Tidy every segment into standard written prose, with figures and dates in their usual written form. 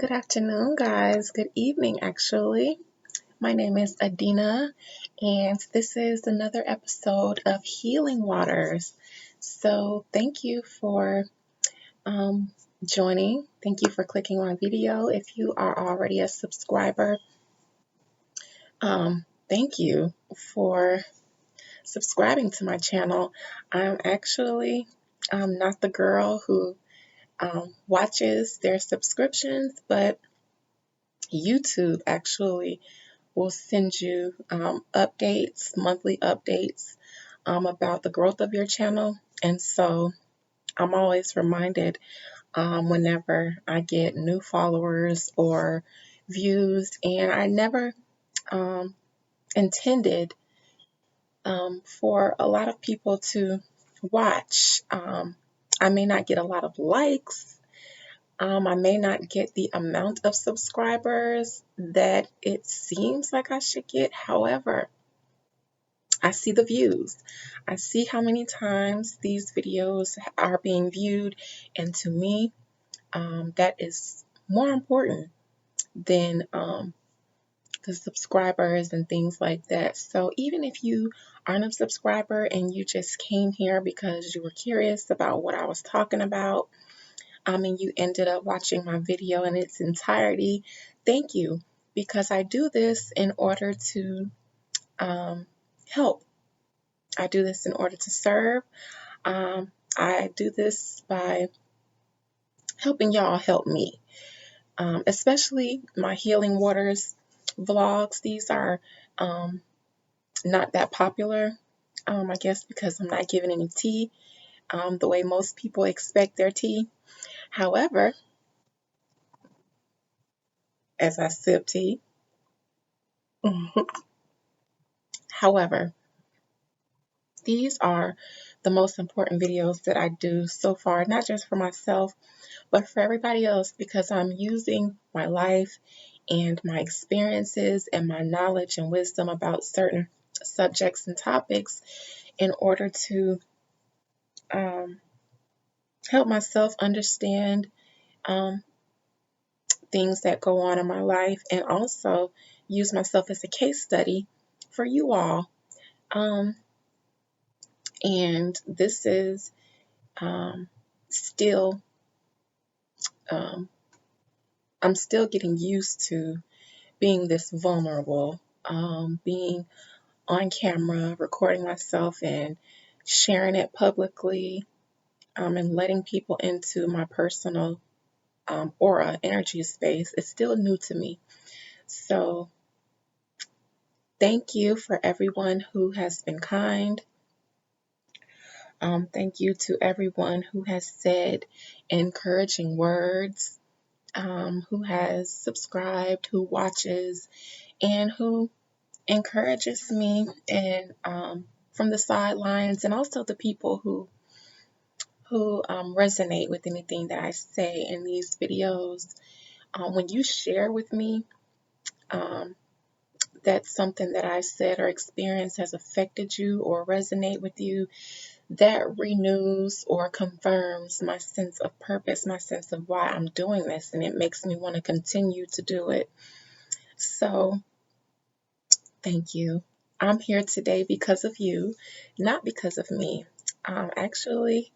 Good afternoon, guys. Good evening, actually. My name is Adina, and this is another episode of Healing Waters. So, thank you for um, joining. Thank you for clicking on video. If you are already a subscriber, thank you for subscribing to my channel. I'm actually not the girl who watches their subscriptions, but YouTube actually will send you updates, monthly updates about the growth of your channel. And so I'm always reminded whenever I get new followers or views, and I never um, intended for a lot of people to watch. I may not get a lot of likes. I may not get the amount of subscribers that it seems like I should get. However, I see the views. I see how many times these videos are being viewed. And to me, that is more important than the subscribers and things like that. So even if you aren't a subscriber and you just came here because you were curious about what I was talking about, and you ended up watching my video in its entirety, thank you, because I do this in order to help. I do this in order to serve. I do this by helping y'all help me, especially my Healing Waters vlogs. These are not that popular, I guess, because I'm not giving any tea the way most people expect their tea. However, as I sip tea, however, these are the most important videos that I do so far, not just for myself, but for everybody else, because I'm using my life and my experiences and my knowledge and wisdom about certain subjects and topics in order to um, help myself understand um, things that go on in my life, and also use myself as a case study for you all. Um, and this is still, um, I'm still getting used to being this vulnerable, being on camera, recording myself and sharing it publicly, and letting people into my personal aura, energy space. It's still new to me. So thank you for everyone who has been kind. Thank you to everyone who has said encouraging words, who has subscribed, who watches, and who encourages me, and from the sidelines, and also the people who resonate with anything that I say in these videos. When you share with me um, that something that I said or experienced has affected you or resonate with you, that renews or confirms my sense of purpose, my sense of why I'm doing this, and it makes me want to continue to do it. So thank you. I'm here today because of you, not because of me. Actually,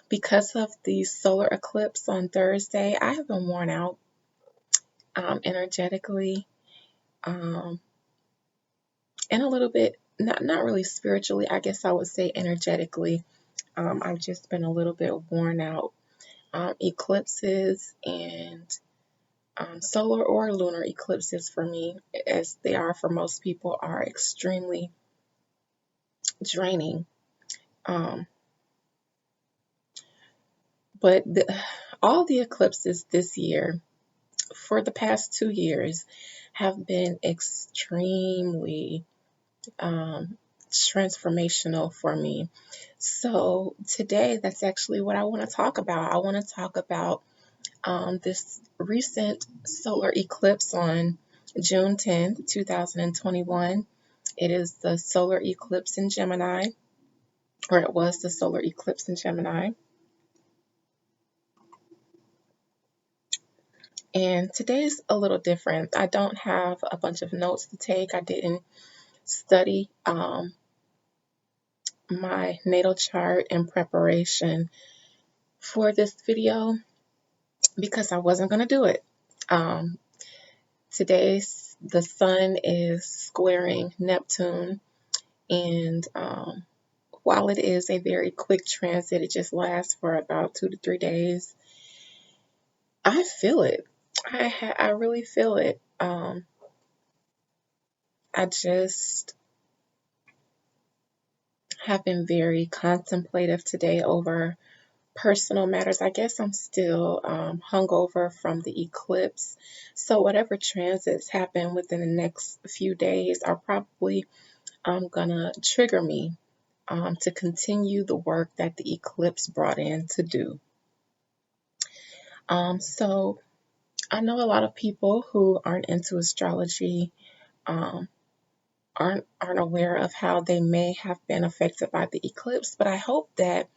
because of the solar eclipse on Thursday, I have been worn out energetically, um, and a little bit, not really spiritually, I guess I would say energetically. I've just been a little bit worn out. Eclipses and solar or lunar eclipses for me, as they are for most people, are extremely draining. Um, but all the eclipses this year, for the past 2 years, have been extremely transformational for me. So today, that's actually what I want to talk about. I want to talk about this recent solar eclipse on June 10th, 2021. It is the solar eclipse in Gemini, or it was the solar eclipse in Gemini. And today's a little different. I don't have a bunch of notes to take. I didn't study my natal chart in preparation for this video because I wasn't going to do it. Um, Today's the sun is squaring Neptune, and while it is a very quick transit, it just lasts for about 2 to 3 days. I feel it. I really feel it. I just have been very contemplative today over personal matters. I guess I'm still hungover from the eclipse. So whatever transits happen within the next few days are probably gonna trigger me to continue the work that the eclipse brought in to do. So I know a lot of people who aren't into astrology um, aren't aware of how they may have been affected by the eclipse, but I hope that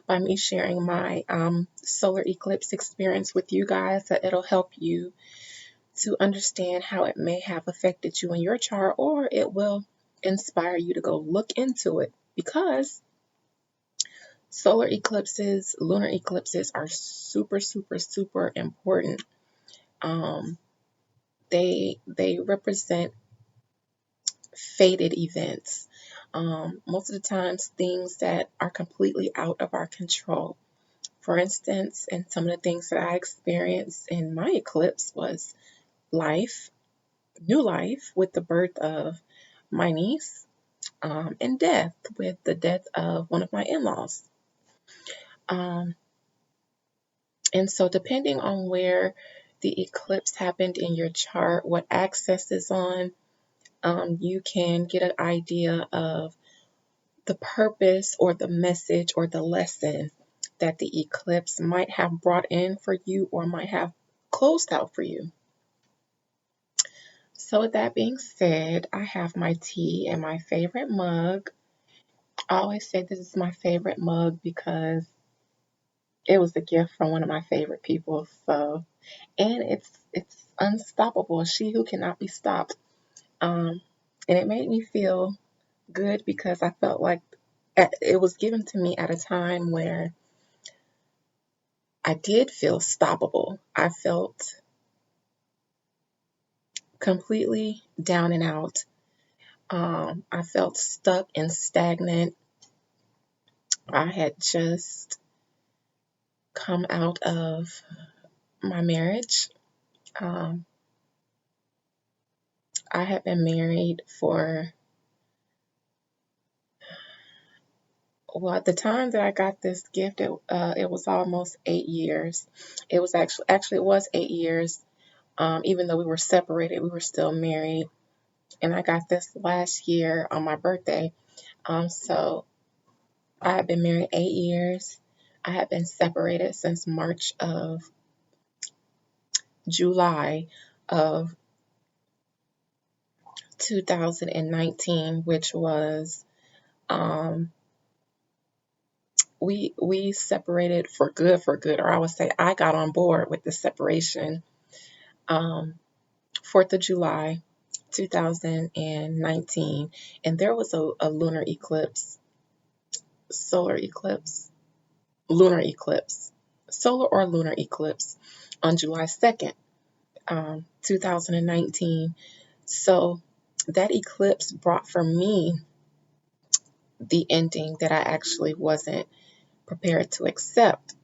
by me sharing my solar eclipse experience with you guys, that it'll help you to understand how it may have affected you in your chart, or it will inspire you to go look into it, because solar eclipses, lunar eclipses are super, super, super important. Um, they represent fated events. Most of the times, things that are completely out of our control. For instance, and some of the things that I experienced in my eclipse was life, new life with the birth of my niece, and death with the death of one of my in-laws. Um, and so depending on where the eclipse happened in your chart, what axis is on, you can get an idea of the purpose or the message or the lesson that the eclipse might have brought in for you or might have closed out for you. So with that being said, I have my tea and my favorite mug. I always say this is my favorite mug because it was a gift from one of my favorite people. So, and it's unstoppable. She who cannot be stopped. Um, and it made me feel good because I felt like it was given to me at a time where I did feel stoppable. I felt completely down and out. I felt stuck and stagnant. I had just come out of my marriage. Um, I had been married for, well, at the time that I got this gift, it was almost 8 years. It was actually it was 8 years. Even though we were separated, we were still married. And I got this last year on my birthday. So I had been married 8 years. I had been separated since July of 2019, which was um, we separated for good, or I would say I got on board with the separation. 4th of July, 2019, and there was a lunar eclipse, solar eclipse, lunar eclipse, solar or lunar eclipse on July 2nd, 2019. So that eclipse brought for me the ending that I actually wasn't prepared to accept.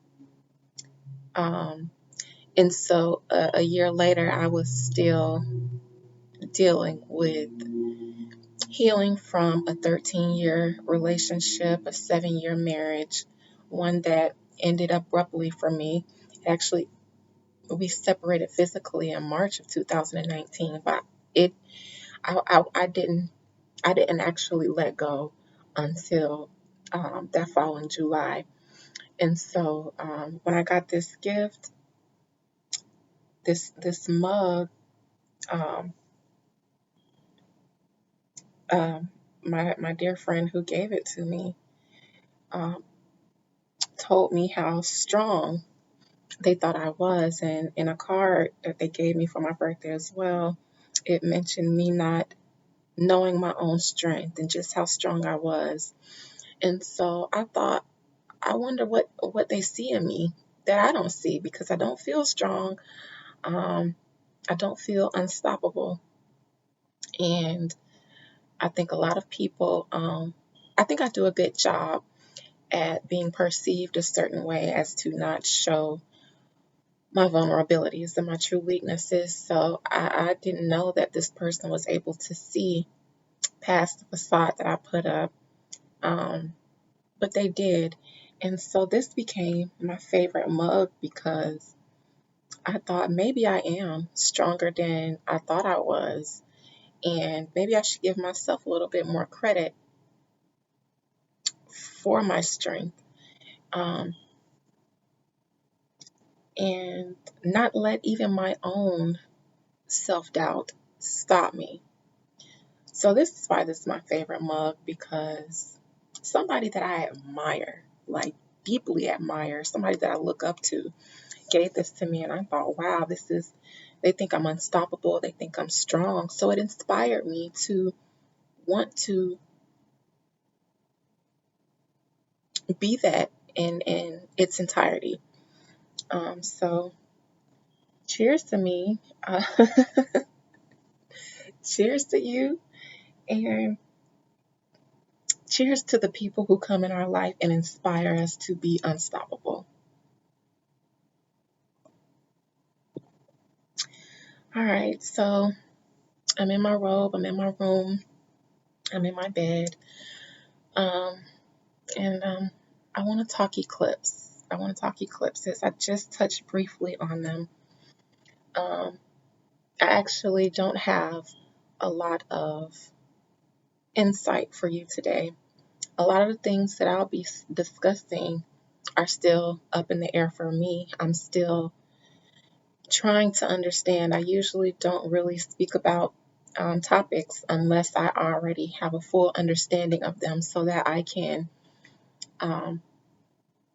Um, and so a year later, I was still dealing with healing from a 13-year relationship, a 7-year marriage, one that ended abruptly for me. Actually, we separated physically in March of 2019, but it I didn't actually let go until that following July. And so when I got this gift, this mug, um, um, my dear friend who gave it to me um, told me how strong they thought I was. And in a card that they gave me for my birthday as well, it mentioned me not knowing my own strength and just how strong I was. And so I thought, I wonder what they see in me that I don't see, because I don't feel strong. Um, I don't feel unstoppable. And I think a lot of people, I think I do a good job at being perceived a certain way as to not show my vulnerabilities and my true weaknesses. So I didn't know that this person was able to see past the facade that I put up, but they did. And so this became my favorite mug because I thought maybe I am stronger than I thought I was. And maybe I should give myself a little bit more credit for my strength, um, and not let even my own self doubt stop me. So, this is why this is my favorite mug, because somebody that I admire, like deeply admire, somebody that I look up to, gave this to me, and I thought, wow, they think I'm unstoppable, they think I'm strong. So, it inspired me to want to be that in its entirety. So, cheers to me. Cheers to you. And cheers to the people who come in our life and inspire us to be unstoppable. All right, so I'm in my robe, I'm in my room, I'm in my bed, um, and I want to talk eclipse. I want to talk eclipses. I just touched briefly on them. Um, I actually don't have a lot of insight for you today. A lot of the things that I'll be discussing are still up in the air for me. I'm still trying to understand. I usually don't really speak about topics unless I already have a full understanding of them so that I can um,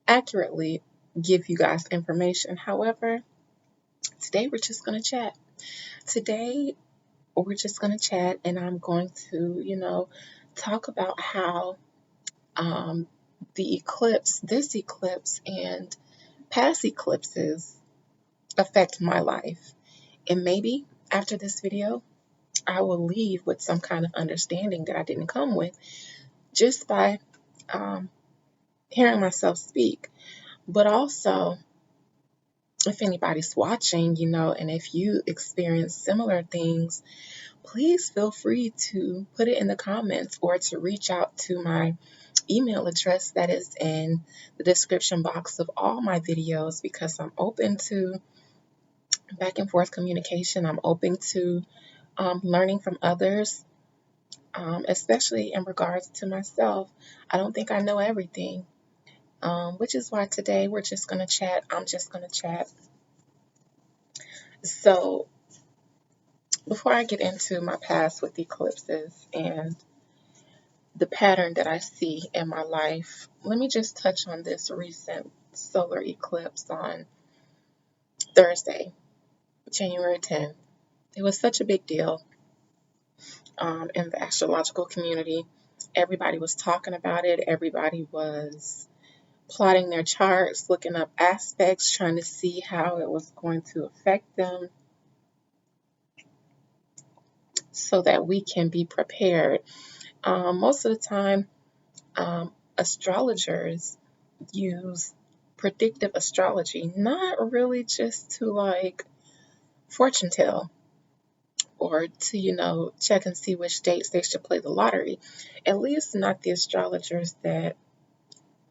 accurately give you guys information. However, today we're just going to chat. Today we're just going to chat, and I'm going to, talk about how um, this eclipse, and past eclipses affect my life. And maybe after this video, I will leave with some kind of understanding that I didn't come with just by um, hearing myself speak. But also, if anybody's watching, and if you experience similar things, please feel free to put it in the comments or to reach out to my email address that is in the description box of all my videos, because I'm open to back and forth communication. I'm open to learning from others, especially in regards to myself. I don't think I know everything, which is why today we're just going to chat. I'm just going to chat. So, before I get into my past with eclipses and the pattern that I see in my life, let me just touch on this recent solar eclipse on Thursday, January 10th. It was such a big deal in the astrological community. Everybody was talking about it. Everybody was plotting their charts, looking up aspects, trying to see how it was going to affect them so that we can be prepared. Most of the time, astrologers use predictive astrology, not really just to like fortune tell or to, check and see which dates they should play the lottery. At least not the astrologers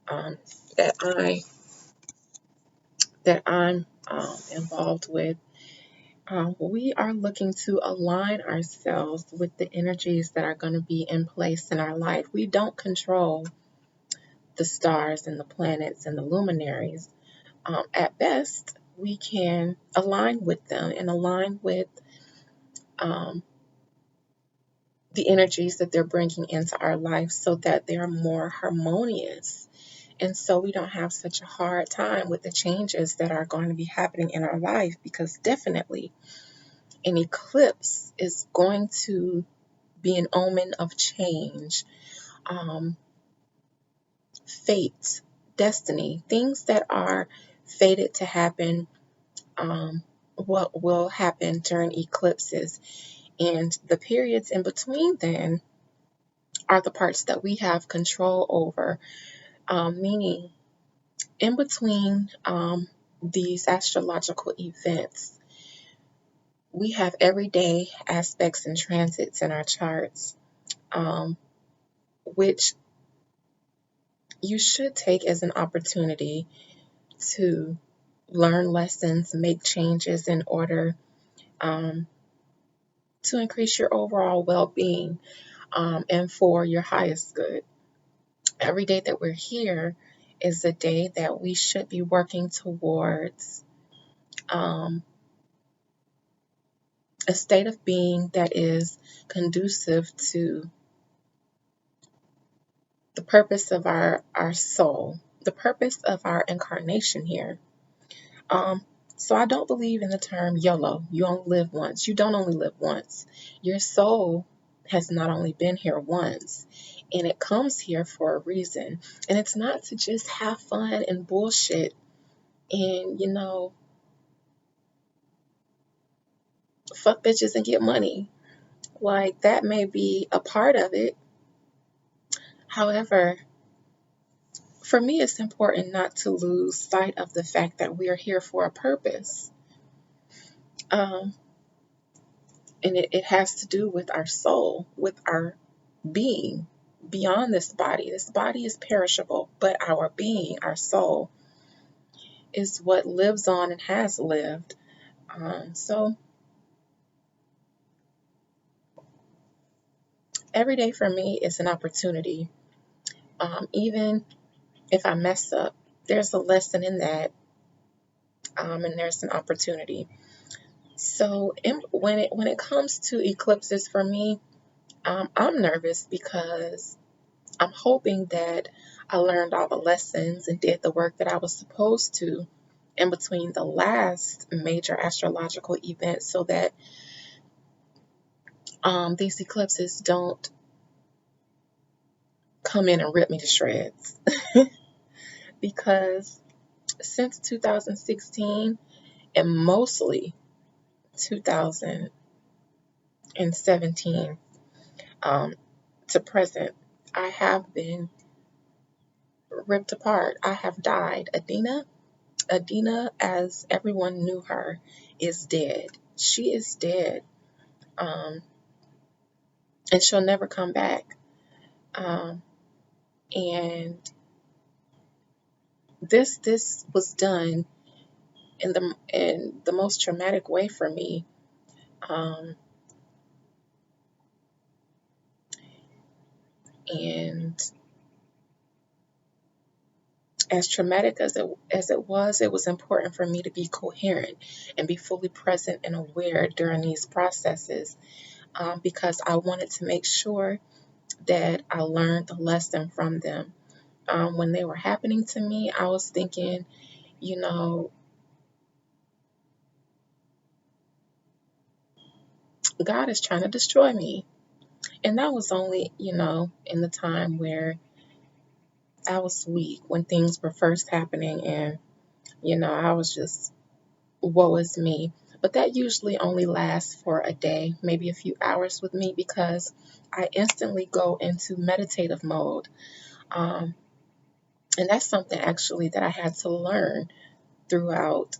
um, that I that I'm involved with. We are looking to align ourselves with the energies that are going to be in place in our life. We don't control the stars and the planets and the luminaries. At best, we can align with them and align with um, the energies that they're bringing into our life so that they are more harmonious And so we don't have such a hard time with the changes that are going to be happening in our life, because definitely an eclipse is going to be an omen of change, um, fate, destiny, things that are fated to happen. What will happen during eclipses, and the periods in between then are the parts that we have control over, meaning in between these astrological events, we have everyday aspects and transits in our charts, um, which you should take as an opportunity to learn lessons, make changes in order um, to increase your overall well being, and for your highest good. Every day that we're here is a day that we should be working towards um, a state of being that is conducive to the purpose of our soul, the purpose of our incarnation here. Um, so I don't believe in the term YOLO. You only live once. You don't only live once. Your soul has not only been here once, and it comes here for a reason. And it's not to just have fun and bullshit and, fuck bitches and get money. Like, that may be a part of it. However, for me, it's important not to lose sight of the fact that we are here for a purpose. Um, and it has to do with our soul, with our being beyond this body. This body is perishable, but our being, our soul, is what lives on and has lived. So every day for me is an opportunity. Even if I mess up, there's a lesson in that, and there's an opportunity. So when it comes to eclipses for me, I'm nervous because I'm hoping that I learned all the lessons and did the work that I was supposed to in between the last major astrological event, so that these eclipses don't come in and rip me to shreds. Because since 2016 and mostly 2017 to present, I have been ripped apart. I have died. Adina, as everyone knew her, is dead. She is dead, um, and she'll never come back. Um, and this was done in the most traumatic way for me. Um, and as traumatic as it was important for me to be coherent and be fully present and aware during these processes, because I wanted to make sure that I learned the lesson from them. When they were happening to me, I was thinking, you know, God is trying to destroy me. And that was only, in the time where I was weak, when things were first happening, and, I was just, woe is me. But that usually only lasts for a day, maybe a few hours with me, because I instantly go into meditative mode. Um, and that's something actually that I had to learn throughout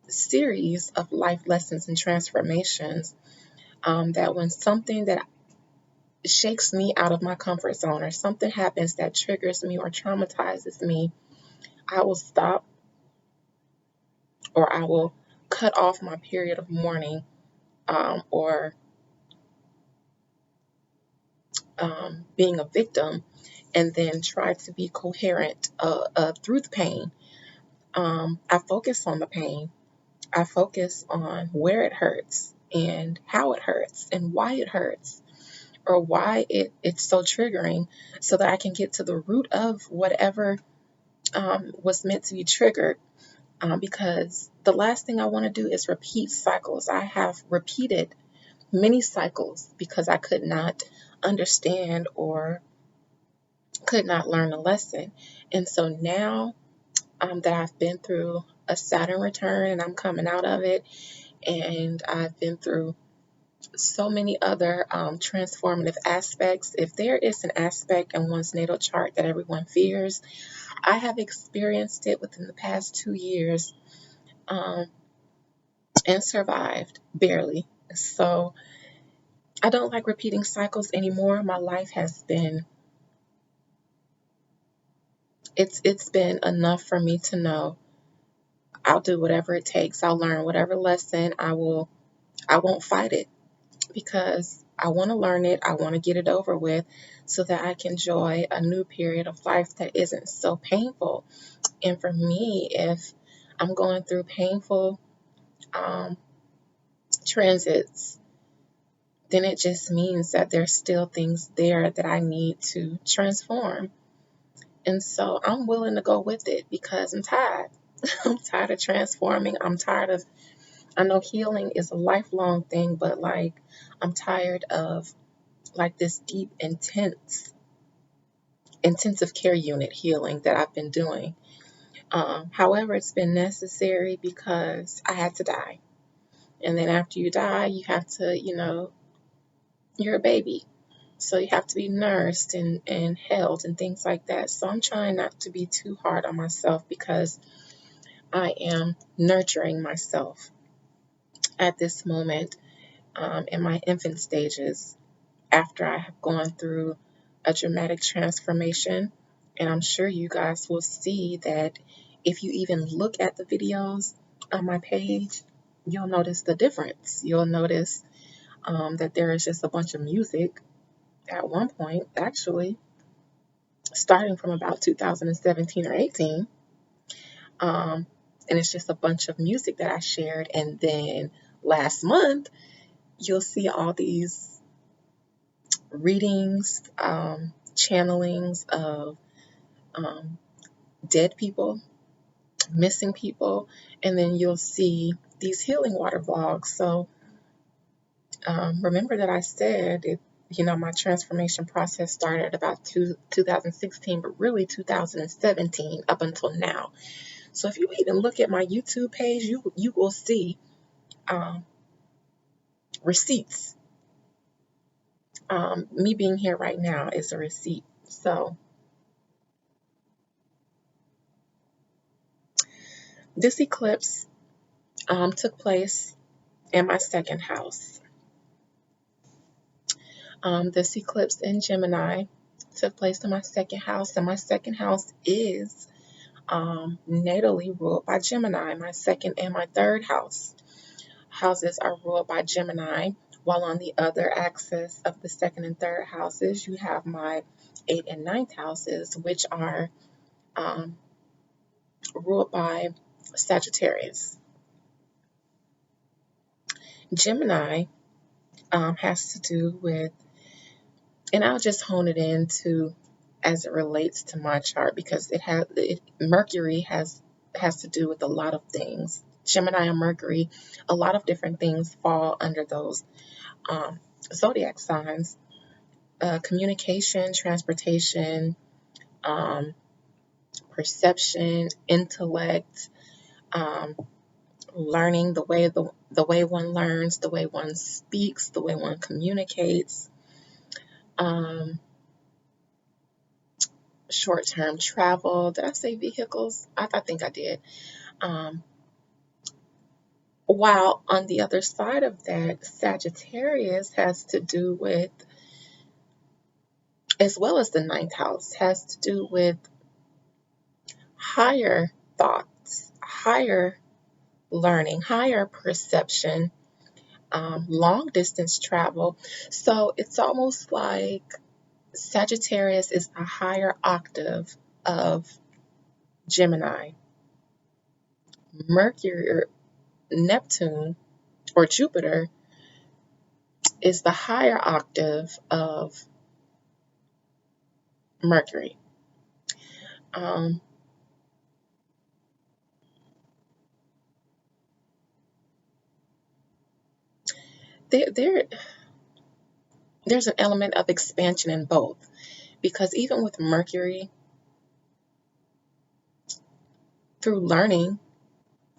a series of life lessons and transformations. That when something that shakes me out of my comfort zone, or something happens that triggers me or traumatizes me, I will stop, or I will cut off my period of mourning, or being a victim, and then try to be coherent through the pain. I focus on the pain. I focus on where it hurts and how it hurts and why it hurts, or why it's so triggering, so that I can get to the root of whatever was meant to be triggered, because the last thing I want to do is repeat cycles. I have repeated many cycles because I could not understand or could not learn a lesson. And so now, that I've been through a Saturn return and I'm coming out of it, and I've been through so many other transformative aspects. If there is an aspect in one's natal chart that everyone fears, I have experienced it within the past 2 years, um, and survived barely. So I don't like repeating cycles anymore. My life has been, it's been enough for me to know I'll do whatever it takes. I'll learn whatever lesson. I won't fight it because I want to learn it. I want to get it over with so that I can enjoy a new period of life that isn't so painful. And for me, if I'm going through painful um, transits, then it just means that there's still things there that I need to transform. And so I'm willing to go with it because I'm tired. I'm tired of transforming. I'm tired of, I know healing is a lifelong thing, but like, I'm tired of like this deep, intensive care unit healing that I've been doing. However, it's been necessary because I had to die. And then after you die, you have to, you're a baby. So you have to be nursed and held and things like that. So I'm trying not to be too hard on myself because I am nurturing myself at this moment, in my infant stages after I have gone through a dramatic transformation. And I'm sure you guys will see that if you even look at the videos on my page, you'll notice the difference. You'll notice that there is just a bunch of music at one point, actually, starting from about 2017 or 18. And it's just a bunch of music that I shared. And then last month, you'll see all these readings, channelings of um, dead people, missing people, and then you'll see these healing water vlogs. So remember that I said it, my transformation process started about 2016, but really 2017 up until now. So if you even look at my YouTube page, you will see um, receipts. Me being here right now is a receipt. So this eclipse took place in my second house. This eclipse in Gemini took place in my second house, and my second house is natally ruled by Gemini. My second and my third houses are ruled by Gemini, while on the other axis of the second and third houses, you have my eighth and ninth houses, which are um, ruled by Sagittarius. Gemini has to do with, and I'll just hone it into as it relates to my chart because Mercury has to do with a lot of things. Gemini and Mercury, a lot of different things fall under those um, zodiac signs. Communication, transportation, um, perception, intellect, um, learning, the way one learns, the way one speaks, the way one communicates. Um, Short-term travel. Did I say vehicles? I think I did. Um, while on the other side of that, Sagittarius has to do with, as well as the ninth house, has to do with higher thoughts, higher learning, higher perception, long distance travel. So it's almost like Sagittarius is a higher octave of Gemini. Mercury, Neptune, or Jupiter is the higher octave of Mercury. Um, there's an element of expansion in both, because even with Mercury, through learning,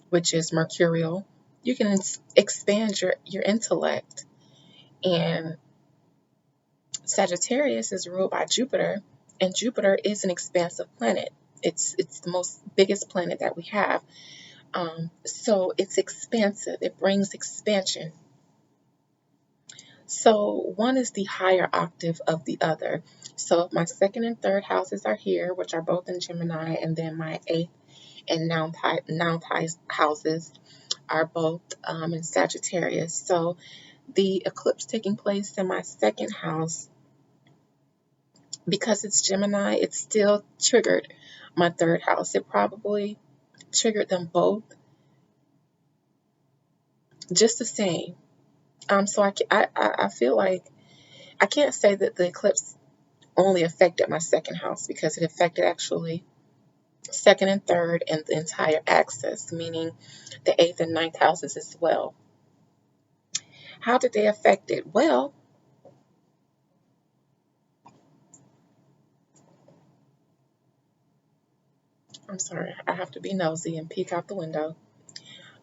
which is mercurial, you can expand your intellect. And Sagittarius is ruled by Jupiter, and Jupiter is an expansive planet. It's the most biggest planet that we have. So it's expansive. It brings expansion. So one is the higher octave of the other. So if my second and third houses are here, which are both in Gemini, and then my eighth and ninth houses are both in Sagittarius. So the eclipse taking place in my second house, because it's Gemini, it still triggered my third house. It probably triggered them both just the same. So I feel like I can't say that the eclipse only affected my second house, because it affected actually second and third and the entire axis, meaning the eighth and ninth houses as well. How did they affect it? Well, I'm sorry, I have to be nosy and peek out the window.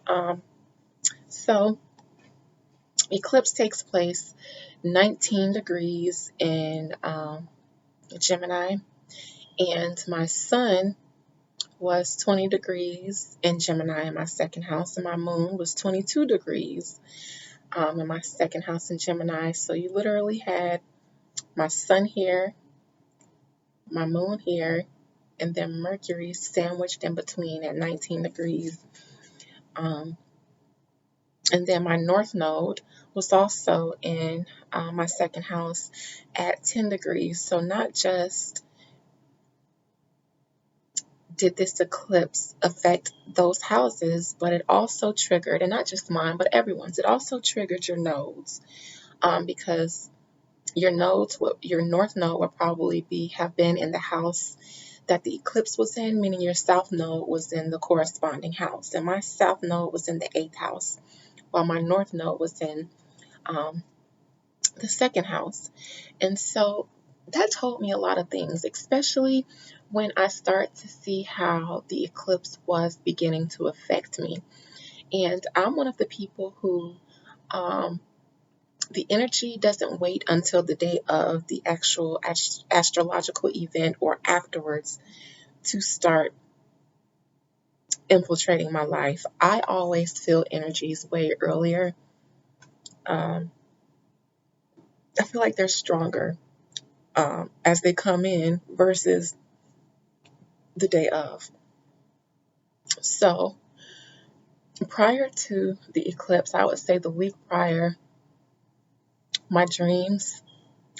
Um, so eclipse takes place 19 degrees in Gemini, and my sun was 20 degrees in Gemini in my second house, and my moon was 22 degrees in my second house in Gemini. So you literally had my sun here, my moon here, and then Mercury sandwiched in between at 19 degrees. And then my north node was also in my second house at 10 degrees. So not just did this eclipse affect those houses, but it also triggered, and not just mine, but everyone's, it also triggered your nodes, because your north node will probably have been in the house that the eclipse was in, meaning your south node was in the corresponding house. And my south node was in the eighth house, while my north node was in the second house. And so that told me a lot of things, especially when I start to see how the eclipse was beginning to affect me. And I'm one of the people who the energy doesn't wait until the day of the actual astrological event or afterwards to start infiltrating my life. I always feel energies way earlier. I feel like they're stronger as they come in versus the day of. So prior to the eclipse, I would say the week prior, my dreams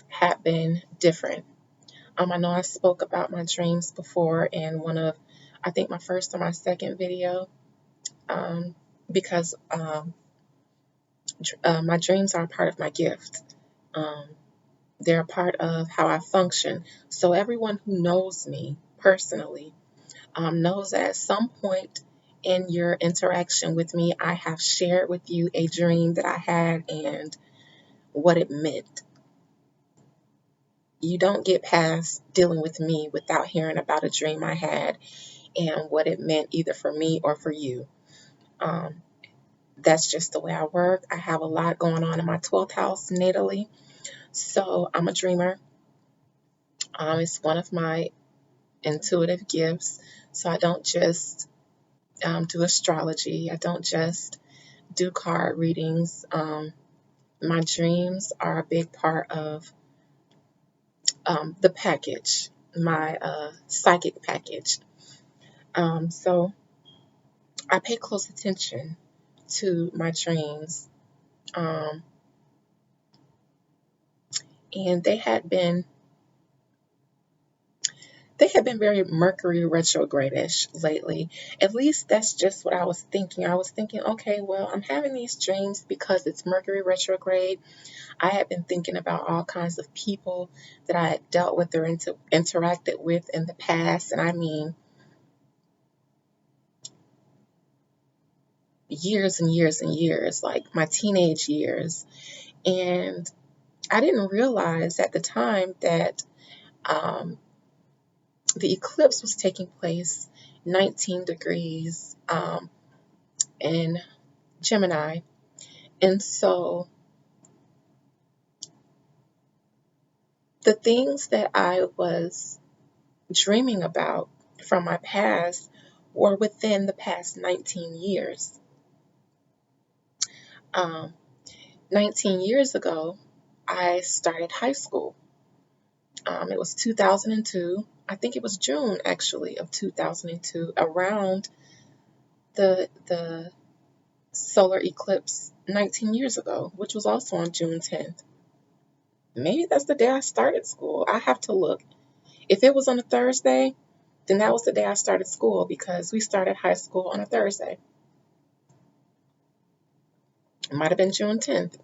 had been different. I know I spoke about my dreams before in one of, I think, my first or my second video, because my dreams are a part of my gift. They're a part of how I function. So everyone who knows me personally knows that at some point in your interaction with me, I have shared with you a dream that I had and what it meant. You don't get past dealing with me without hearing about a dream I had and what it meant either for me or for you. That's just the way I work. I have a lot going on in my 12th house natally. So I'm a dreamer. It's one of my intuitive gifts. So I don't just do astrology. I don't just do card readings. My dreams are a big part of the package, my psychic package. So I pay close attention to my dreams. And they had been very Mercury retrograde-ish lately. At least that's just what I was thinking. I was thinking, okay, well, I'm having these dreams because it's Mercury retrograde. I had been thinking about all kinds of people that I had dealt with or interacted with in the past. And I mean, years and years and years, like my teenage years. And I didn't realize at the time that um, the eclipse was taking place 19 degrees in Gemini. And so the things that I was dreaming about from my past were within the past 19 years. Um, 19 years ago, I started high school. It was 2002. I think it was June actually of 2002, around the solar eclipse 19 years ago, which was also on June 10th. Maybe that's the day I started school. I have to look. If it was on a Thursday, then that was the day I started school because we started high school on a Thursday. It might have been June 10th.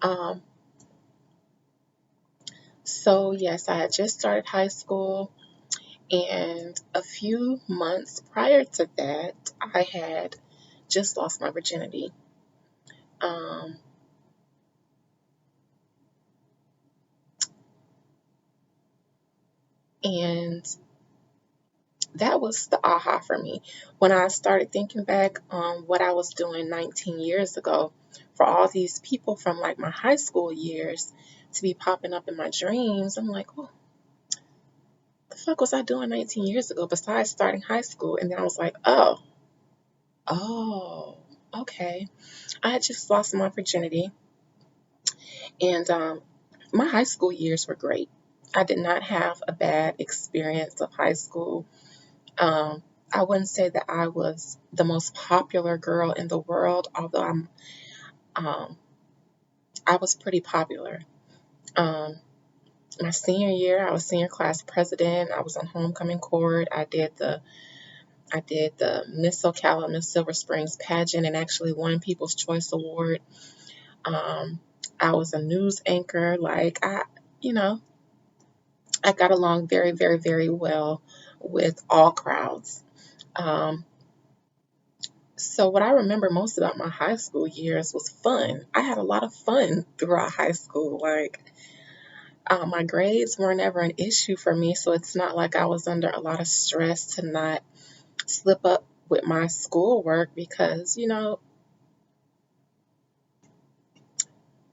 Um, so, yes, I had just started high school, and a few months prior to that, I had just lost my virginity. Um, and that was the aha for me when I started thinking back on what I was doing 19 years ago. For all these people from like my high school years to be popping up in my dreams, I'm like, oh, the fuck was I doing 19 years ago besides starting high school? And then I was like, oh, okay. I had just lost my virginity, and my high school years were great. I did not have a bad experience of high school. Um, I wouldn't say that I was the most popular girl in the world, although um, I was pretty popular. Um, my senior year, I was senior class president. I was on homecoming court. I did the Miss Ocala, Miss Silver Springs pageant, and actually won People's Choice Award. Um, I was a news anchor. You know, I got along very, very, very well with all crowds. Um, So what I remember most about my high school years was fun. I had a lot of fun throughout high school. My grades were never an issue for me, so it's not like I was under a lot of stress to not slip up with my schoolwork because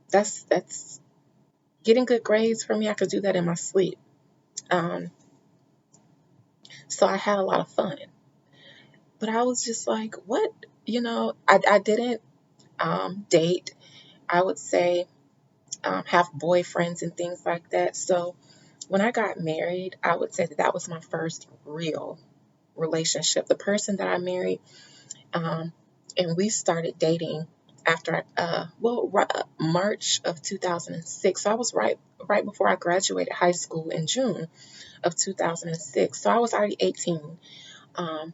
that's getting good grades for me. I could do that in my sleep. Um, so I had a lot of fun, but I was just like, what? I didn't date. I would say have boyfriends and things like that. So when I got married, I would say that that was my first real relationship. The person that I married, um, and we started dating after March of 2006. So I was right before I graduated high school in June of 2006. So I was already 18. Um,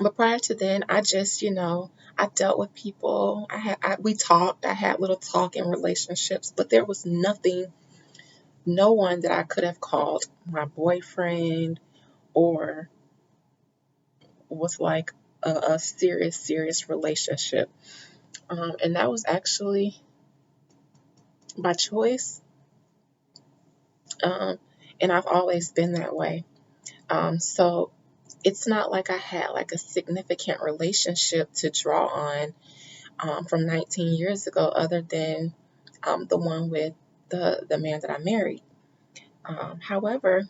but prior to then, I just, I dealt with people. We talked. I had little talking relationships, but there was no one that I could have called my boyfriend or was like a serious, serious relationship. And that was actually by choice. Um, and I've always been that way. So it's not like I had like a significant relationship to draw on from 19 years ago, other than the one with the man that I married. However,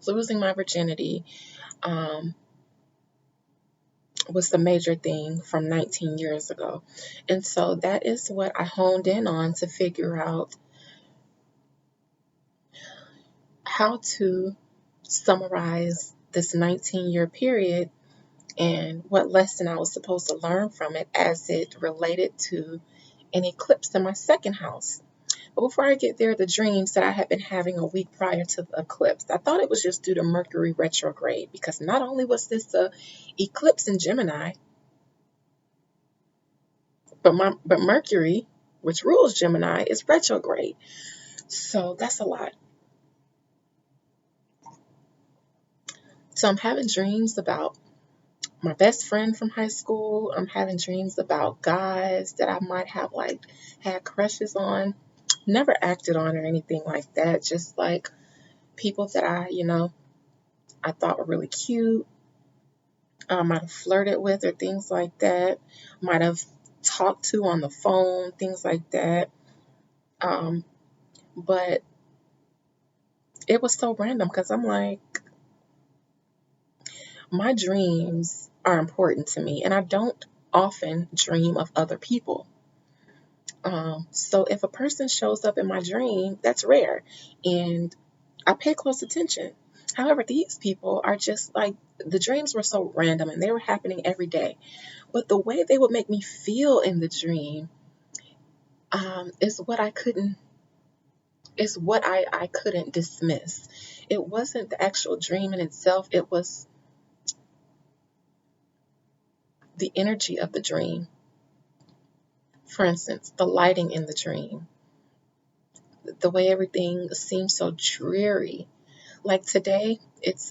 losing my virginity um, was the major thing from 19 years ago. And so that is what I honed in on to figure out how to summarize this 19-year period and what lesson I was supposed to learn from it as it related to an eclipse in my second house. But before I get there, the dreams that I had been having a week prior to the eclipse, I thought it was just due to Mercury retrograde because not only was this a eclipse in Gemini, but Mercury, which rules Gemini, is retrograde. So that's a lot. So I'm having dreams about my best friend from high school. I'm having dreams about guys that I might have like had crushes on. Never acted on or anything like that. Just like people that I thought were really cute. Might have flirted with or things like that. Might have talked to on the phone, things like that. Um, but it was so random because I'm like, my dreams are important to me, and I don't often dream of other people. So if a person shows up in my dream, that's rare, and I pay close attention. However, these people are just like, the dreams were so random and they were happening every day. But the way they would make me feel in the dream is what I couldn't dismiss. It wasn't the actual dream in itself, it was the energy of the dream. For instance, the lighting in the dream, the way everything seems so dreary. Like today, it's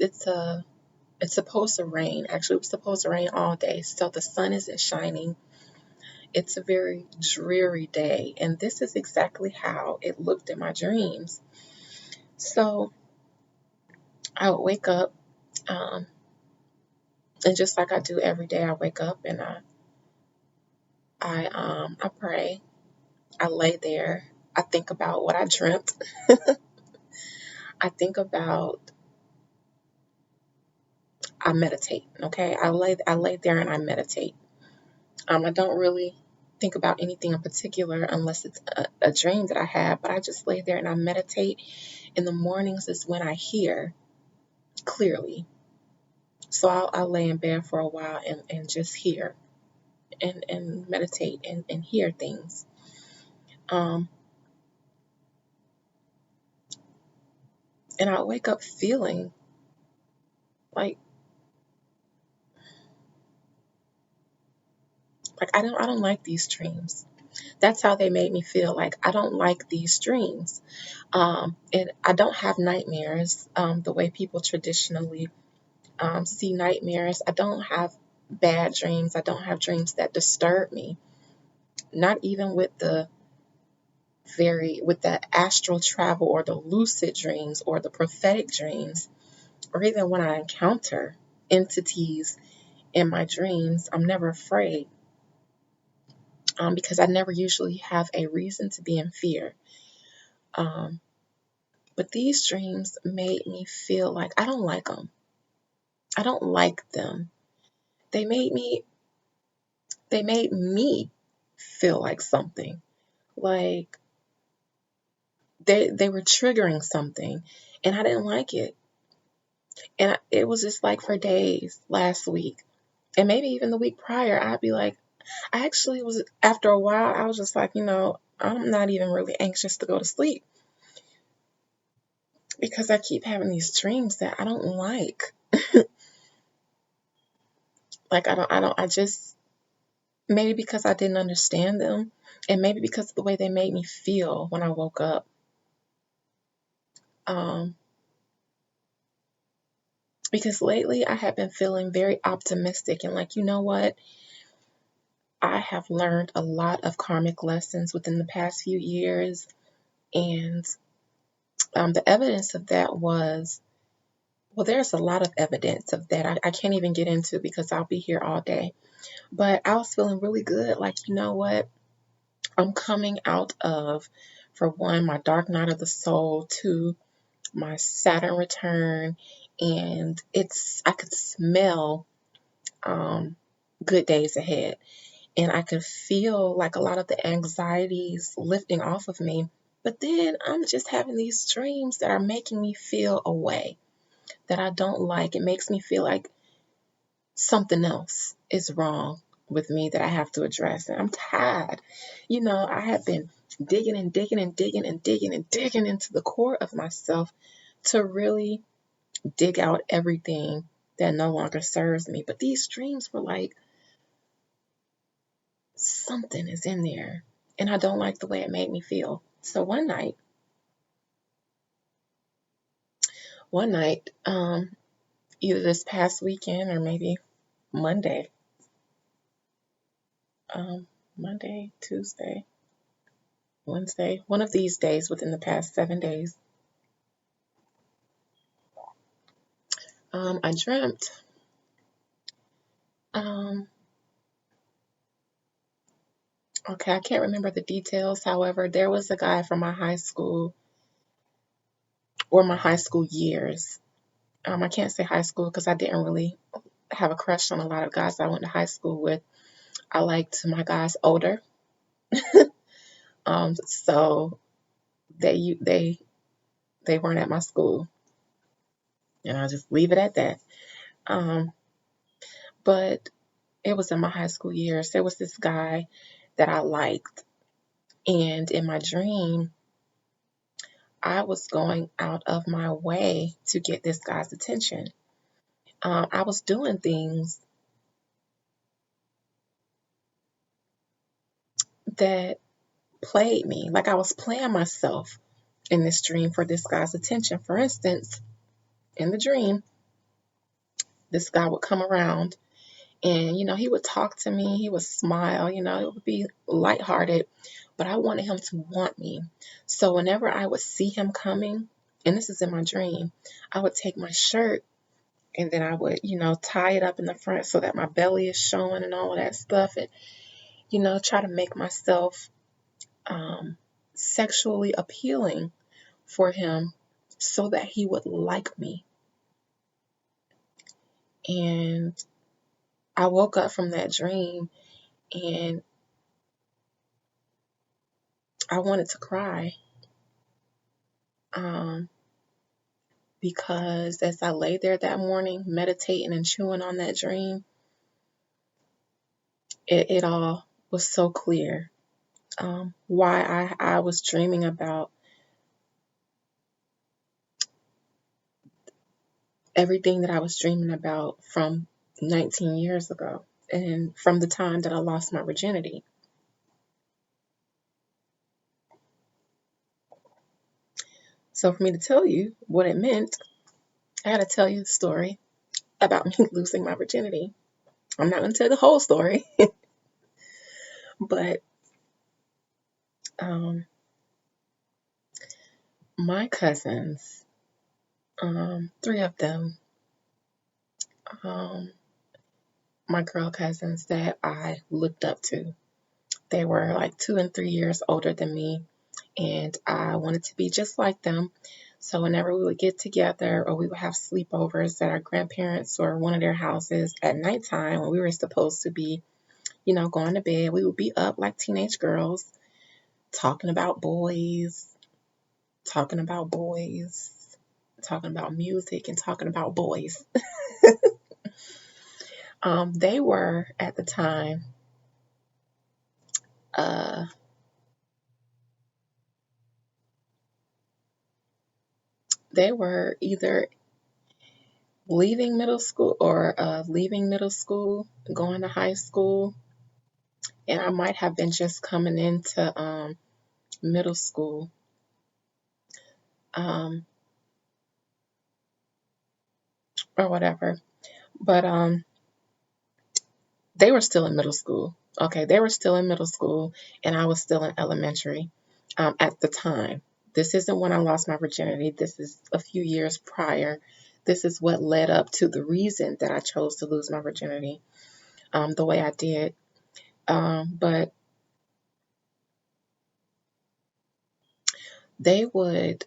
supposed to rain. Actually, it was supposed to rain all day, so the sun isn't shining. It's a very dreary day, and this is exactly how it looked in my dreams. So I would wake up, um, and just like I do every day, I wake up and I pray. I lay there. I think about what I dreamt. I think about I meditate. Okay, I lay there and I meditate. I don't really think about anything in particular unless it's a dream that I have, but I just lay there and I meditate. In the mornings is when I hear clearly. So I'll lay in bed for a while and just hear and meditate and hear things. Um, and I wake up feeling like I don't like these dreams. That's how they made me feel. Like I don't like these dreams. And I don't have nightmares the way people traditionally see nightmares. I don't have bad dreams. I don't have dreams that disturb me. Not even with the astral travel or the lucid dreams or the prophetic dreams, or even when I encounter entities in my dreams, I'm never afraid because I never usually have a reason to be in fear. Um, but these dreams made me feel like I don't like them. I don't like them. They made me they made me feel like something. Like they were triggering something and I didn't like it. And it was just like for days last week and maybe even the week prior, I'd be like, I actually was, after a while, I was just like, I'm not even really anxious to go to sleep because I keep having these dreams that I don't like. Like, I just, maybe because I didn't understand them and maybe because of the way they made me feel when I woke up. Um, because lately I have been feeling very optimistic and like, you know what? I have learned a lot of karmic lessons within the past few years. And the evidence of that was, well, there's a lot of evidence of that I can't even get into because I'll be here all day. But I was feeling really good. Like, you know what? I'm coming out of, for one, my dark night of the soul, two, my Saturn return. And I could smell um, good days ahead. And I could feel like a lot of the anxieties lifting off of me. But then I'm just having these dreams that are making me feel a way that I don't like. It makes me feel like something else is wrong with me that I have to address. And I'm tired. I have been digging and digging and digging and digging and digging into the core of myself to really dig out everything that no longer serves me. But these dreams were like, something is in there. And I don't like the way it made me feel. So one night, either this past weekend or maybe Monday, um, Monday, Tuesday, Wednesday, one of these days within the past 7 days. I dreamt, um, okay, I can't remember the details. However, there was a guy from my high school or my high school years. I can't say high school because I didn't really have a crush on a lot of guys I went to high school with. I liked my guys older. So they weren't at my school, and I'll just leave it at that. Um, but it was in my high school years. There was this guy that I liked, and in my dream, I was going out of my way to get this guy's attention. I was doing things that played me, like I was playing myself in this dream for this guy's attention. For instance, in the dream, this guy would come around and, he would talk to me, he would smile, it would be lighthearted, but I wanted him to want me. So whenever I would see him coming, and this is in my dream, I would take my shirt and then I would, tie it up in the front so that my belly is showing and all of that stuff. And, try to make myself sexually appealing for him so that he would like me. And I woke up from that dream and I wanted to cry, um, because as I lay there that morning, meditating and chewing on that dream, it all was so clear. Why I was dreaming about everything that I was dreaming about from 19 years ago and from the time that I lost my virginity. So for me to tell you what it meant, I got to tell you the story about me losing my virginity. I'm not going to tell the whole story, but um, my cousins, three of them, um, my girl cousins that I looked up to, they were like 2 and 3 years older than me, and I wanted to be just like them. So whenever we would get together or we would have sleepovers at our grandparents or one of their houses at nighttime when we were supposed to be, going to bed, we would be up like teenage girls talking about boys, talking about boys, talking about music and talking about boys. They were at the time, uh, they were either leaving middle school, going to high school, and I might have been just coming into middle school. Um, or whatever. But they were still in middle school. Okay, they were still in middle school, and I was still in elementary at the time. This isn't when I lost my virginity. This is a few years prior. This is what led up to the reason that I chose to lose my virginity the way I did. But they would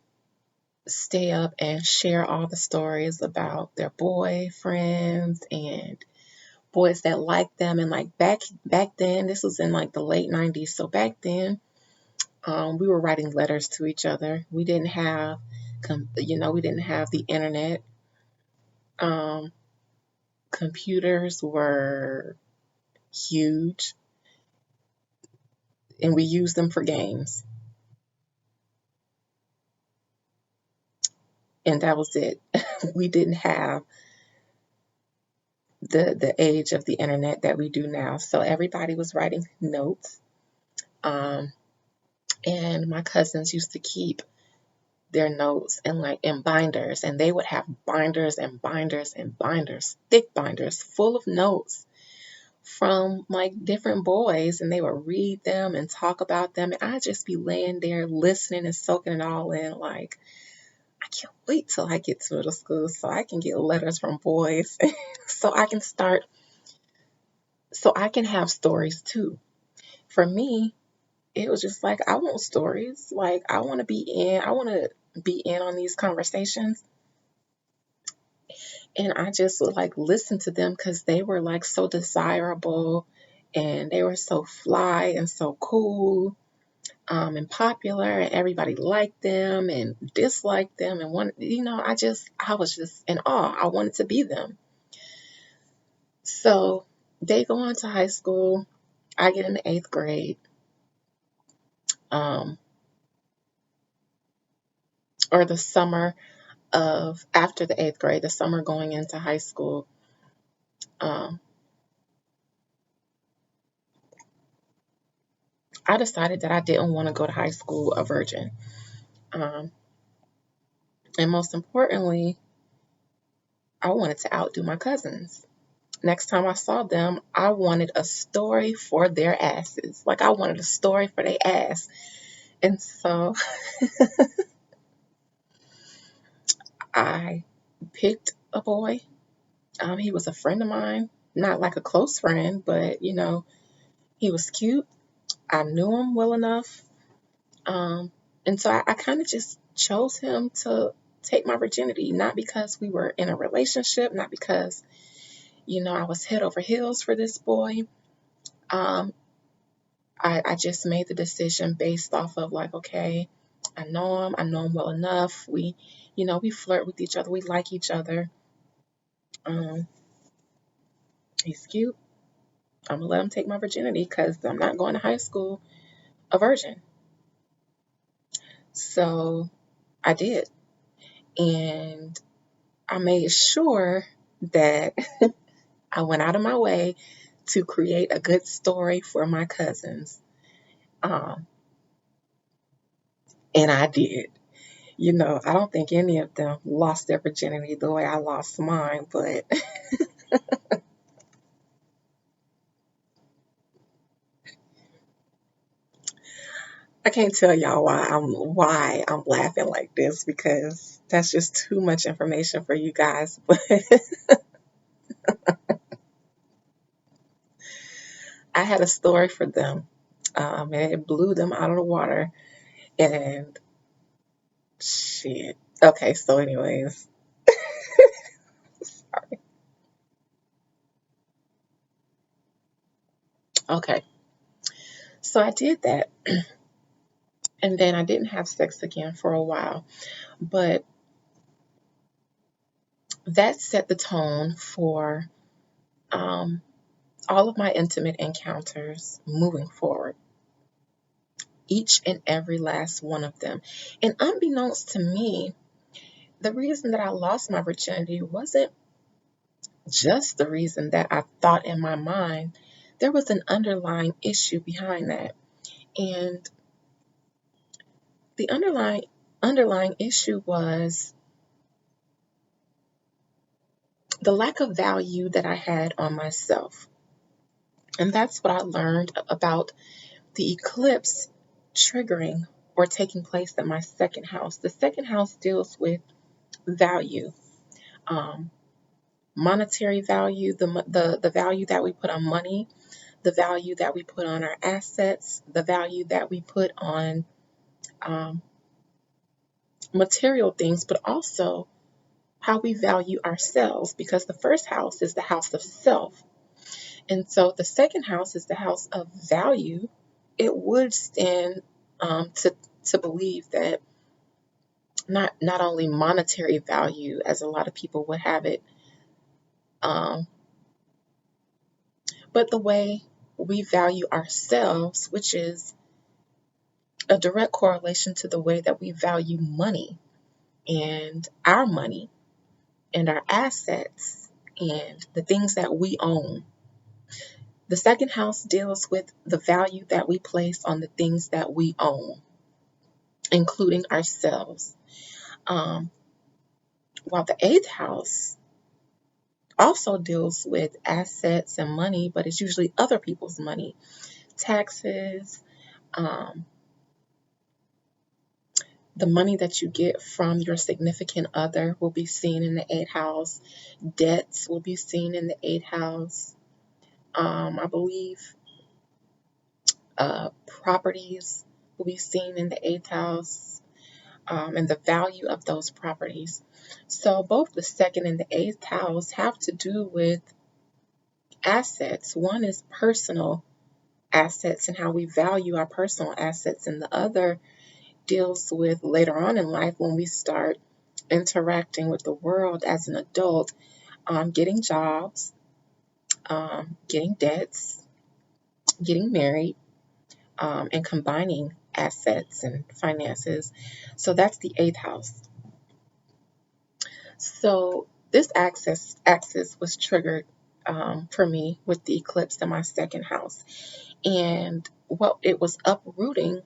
stay up and share all the stories about their boyfriends and boys that liked them. And like back then, this was in like the late 90s. So back then, we were writing letters to each other. We didn't have, we didn't have the internet. Um, Computers were huge, and we used them for games. And that was it. We didn't have the age of the internet that we do now. So everybody was writing notes. Um, and my cousins used to keep their notes and like in binders, and they would have binders and binders and binders, thick binders full of notes from like different boys, and they would read them and talk about them, and I'd just be laying there listening and soaking it all in. Like, I can't wait till I get to middle school so I can get letters from boys so I can have stories too. For me, it was just like, I want stories. Like, I want to be in on these conversations. And I just would like listen to them because they were like so desirable, and they were so fly and so cool, and popular, and everybody liked them and disliked them. And I was just in awe. I wanted to be them. So they go on to high school. I get in the eighth grade. Um, or the summer of after the eighth grade, the summer going into high school. Um, I decided that I didn't want to go to high school a virgin. Um, and most importantly, I wanted to outdo my cousins. Next time I saw them, I wanted a story for their asses. Like, I wanted a story for their ass. And so I picked a boy. He was a friend of mine, not like a close friend, but he was cute. I knew him well enough. And so I kind of just chose him to take my virginity, not because we were in a relationship, not because, I was head over heels for this boy. Um, I just made the decision based off of like, okay, I know him well enough. We flirt with each other, we like each other. Um, he's cute. I'm gonna let him take my virginity because I'm not going to high school a virgin. So I did. And I made sure that I went out of my way to create a good story for my cousins. Um, and I did. I don't think any of them lost their virginity the way I lost mine, but I can't tell y'all why I'm laughing like this because that's just too much information for you guys. But I had a story for them, and it blew them out of the water. And shit. Okay, so anyways, sorry. Okay, so I did that, and then I didn't have sex again for a while, but that set the tone for um, all of my intimate encounters moving forward, each and every last one of them. And unbeknownst to me, the reason that I lost my virginity wasn't just the reason that I thought in my mind. There was an underlying issue behind that. And the underlying issue was the lack of value that I had on myself. And that's what I learned about the eclipse triggering or taking place in my second house. The second house deals with value, um, monetary value, the value that we put on money, the value that we put on our assets, the value that we put on um, material things, but also how we value ourselves, because the first house is the house of self. And so the second house is the house of value. It would stand to believe that not only monetary value, as a lot of people would have it, um, but the way we value ourselves, which is a direct correlation to the way that we value money and our assets and the things that we own. The second house deals with the value that we place on the things that we own. including ourselves. Um, while the eighth house also deals with assets and money, but it's usually other people's money, taxes, um, the money that you get from your significant other will be seen in the eighth house. Debts will be seen in the eighth house. I believe properties will be seen in the eighth house, and the value of those properties. So both the second and the eighth house have to do with assets. One is personal assets and how we value our personal assets, and the other deals with later on in life when we start interacting with the world as an adult, getting jobs, getting debts, getting married, and combining assets and finances. So that's the eighth house. So this axis was triggered for me with the eclipse in my second house. And what it was uprooting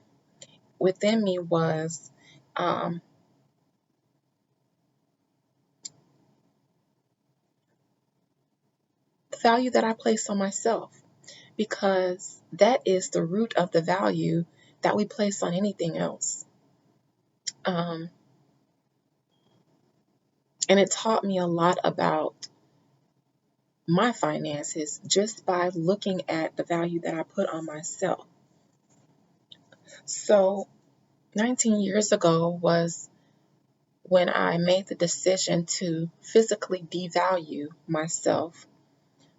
within me was um, the value that I place on myself, because that is the root of the value that we place on anything else. Um, and it taught me a lot about my finances just by looking at the value that I put on myself. So 19 years ago was when I made the decision to physically devalue myself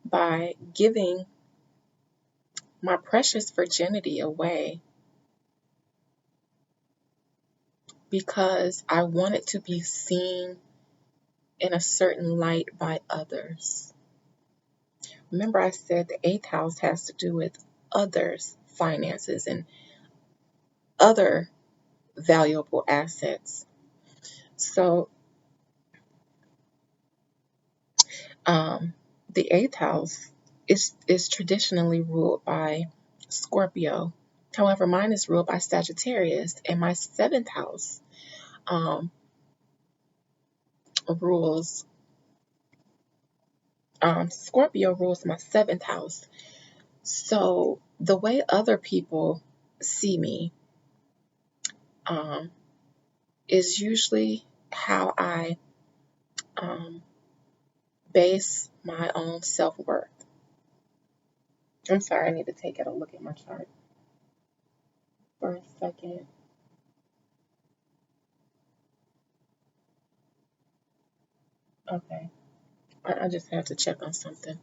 by giving my precious virginity away because I wanted to be seen in a certain light by others. Remember, I said the eighth house has to do with others' finances and other valuable assets. So, um, the eighth house is traditionally ruled by Scorpio. However, mine is ruled by Sagittarius, and my seventh house um, rules. Scorpio rules my seventh house. So the way other people see me um, is usually how I um, base my own self worth. I'm sorry, I need to take a look at my chart for a second. Okay, I just have to check on something.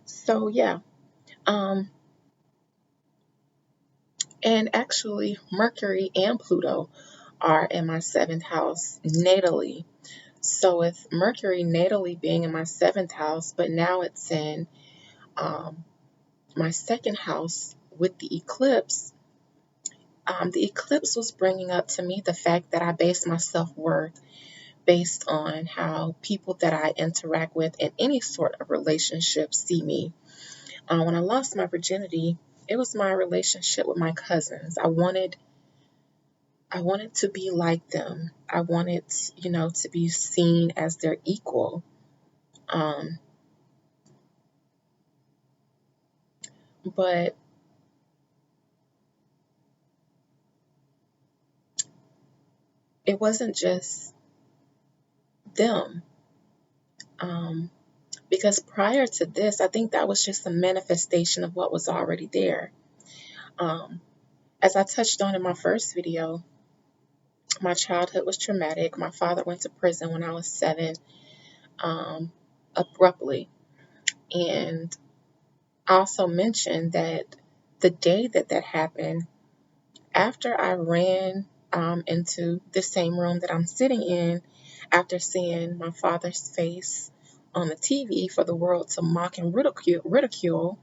So yeah, um, and actually Mercury and Pluto are in my seventh house natally. So with Mercury natally being in my seventh house, but now it's in um, my second house with the eclipse was bringing up to me the fact that I base my self worth based on how people that I interact with in any sort of relationship see me. When I lost my virginity, it was my relationship with my cousins. I wanted to be like them. I wanted, to be seen as their equal. Um, but it wasn't just them. Um, because prior to this, I think that was just a manifestation of what was already there. Um, as I touched on in my first video, my childhood was traumatic. My father went to prison when I was 7, abruptly. And I also mentioned that the day that happened, after I ran into the same room that I'm sitting in, after seeing my father's face on the TV for the world to mock and ridicule,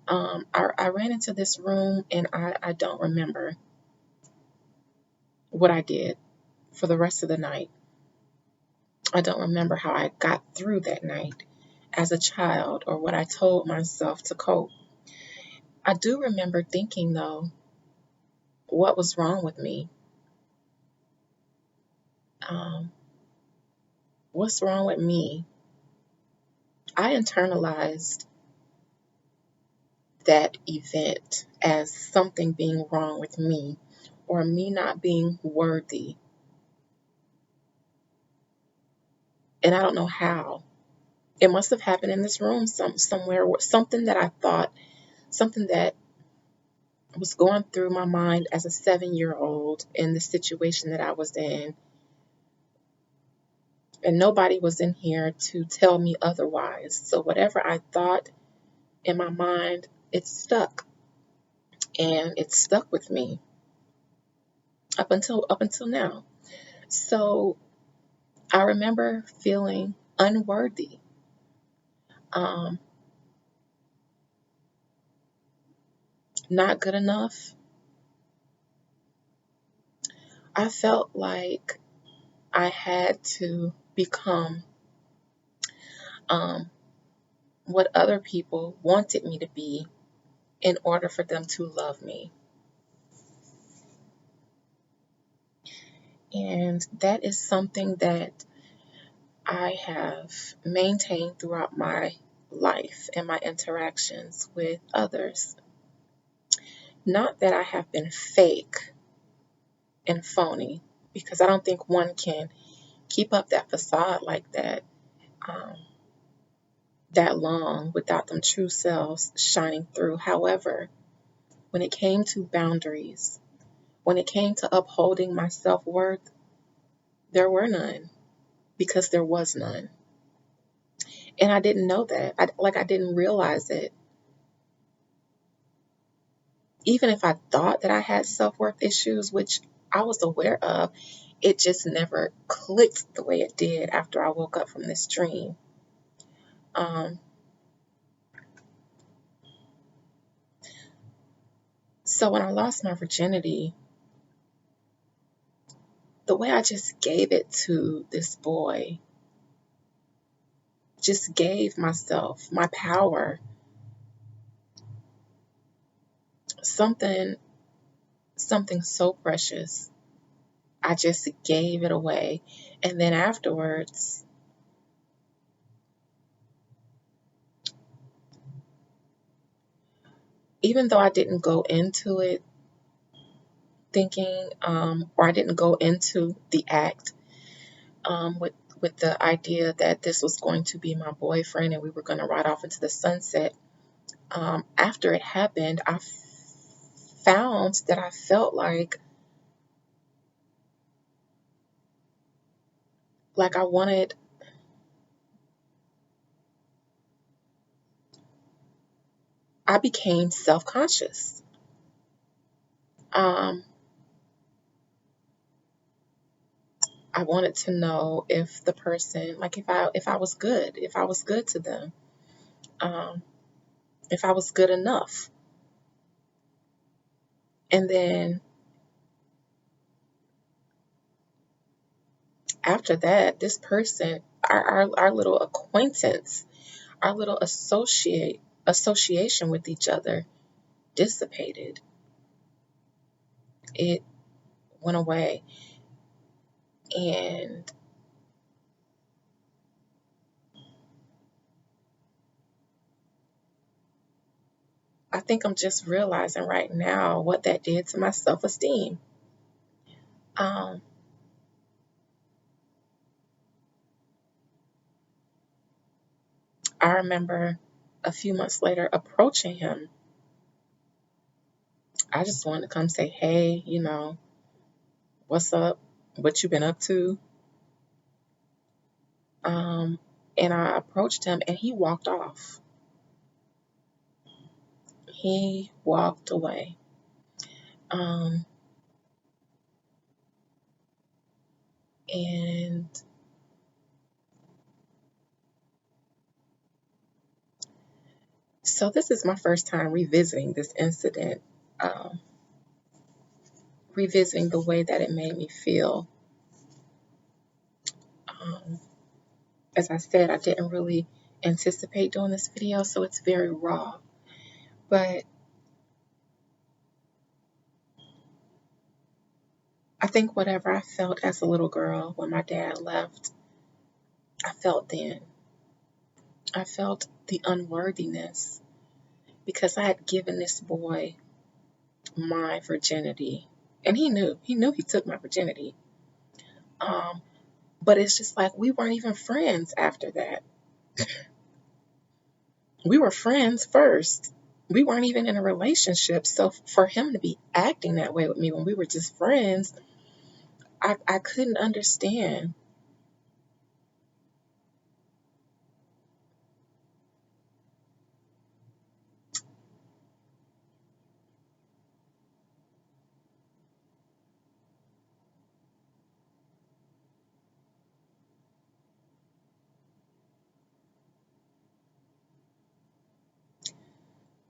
I ran into this room and I don't remember what I did for the rest of the night. I don't remember how I got through that night as a child or what I told myself to cope. I do remember thinking, though, what was wrong with me? Um, what's wrong with me? I internalized that event as something being wrong with me or me not being worthy. And I don't know how. It must have happened in this room somewhere, something that I thought, something that was going through my mind as a 7-year-old in the situation that I was in. And nobody was in here to tell me otherwise. So whatever I thought in my mind, it stuck. And it stuck with me up until now. So I remember feeling unworthy. Um, not good enough. I felt like I had to become um, what other people wanted me to be in order for them to love me. And that is something that I have maintained throughout my life and my interactions with others. Not that I have been fake and phony, because I don't think one can keep up that facade like that um, that long without them true selves shining through. However, when it came to boundaries, when it came to upholding my self worth, there were none because there was none. And I didn't know that. I didn't realize it. Even if I thought that I had self worth issues, which I was aware of, it just never clicked the way it did after I woke up from this dream. Um, so when I lost my virginity, the way I just gave it to this boy, just gave myself my power, something something so precious. I just gave it away. And then afterwards, even though I didn't go into it thinking, or I didn't go into the act with the idea that this was going to be my boyfriend and we were going to ride off into the sunset. After it happened, I found that I felt like I wanted. I became self-conscious. Um, I wanted to know if the person, like if I was good, if I was good to them, um, if I was good enough. And then after that, this person, our little acquaintance, our little association with each other dissipated. It went away. And I think I'm just realizing right now what that did to my self-esteem. Um, I remember a few months later approaching him. I just wanted to come say, hey, what's up? What you been up to? Um, and I approached him and he walked off. He walked away. Um, and so this is my first time revisiting this incident, um, revisiting the way that it made me feel. Um, as I said, I didn't really anticipate doing this video, so it's very raw. But I think whatever I felt as a little girl when my dad left, I felt then. I felt the unworthiness because I had given this boy my virginity. And he took my virginity. Um, but it's just like we weren't even friends after that. We were friends first. We weren't even in a relationship. So for him to be acting that way with me when we were just friends, I couldn't understand.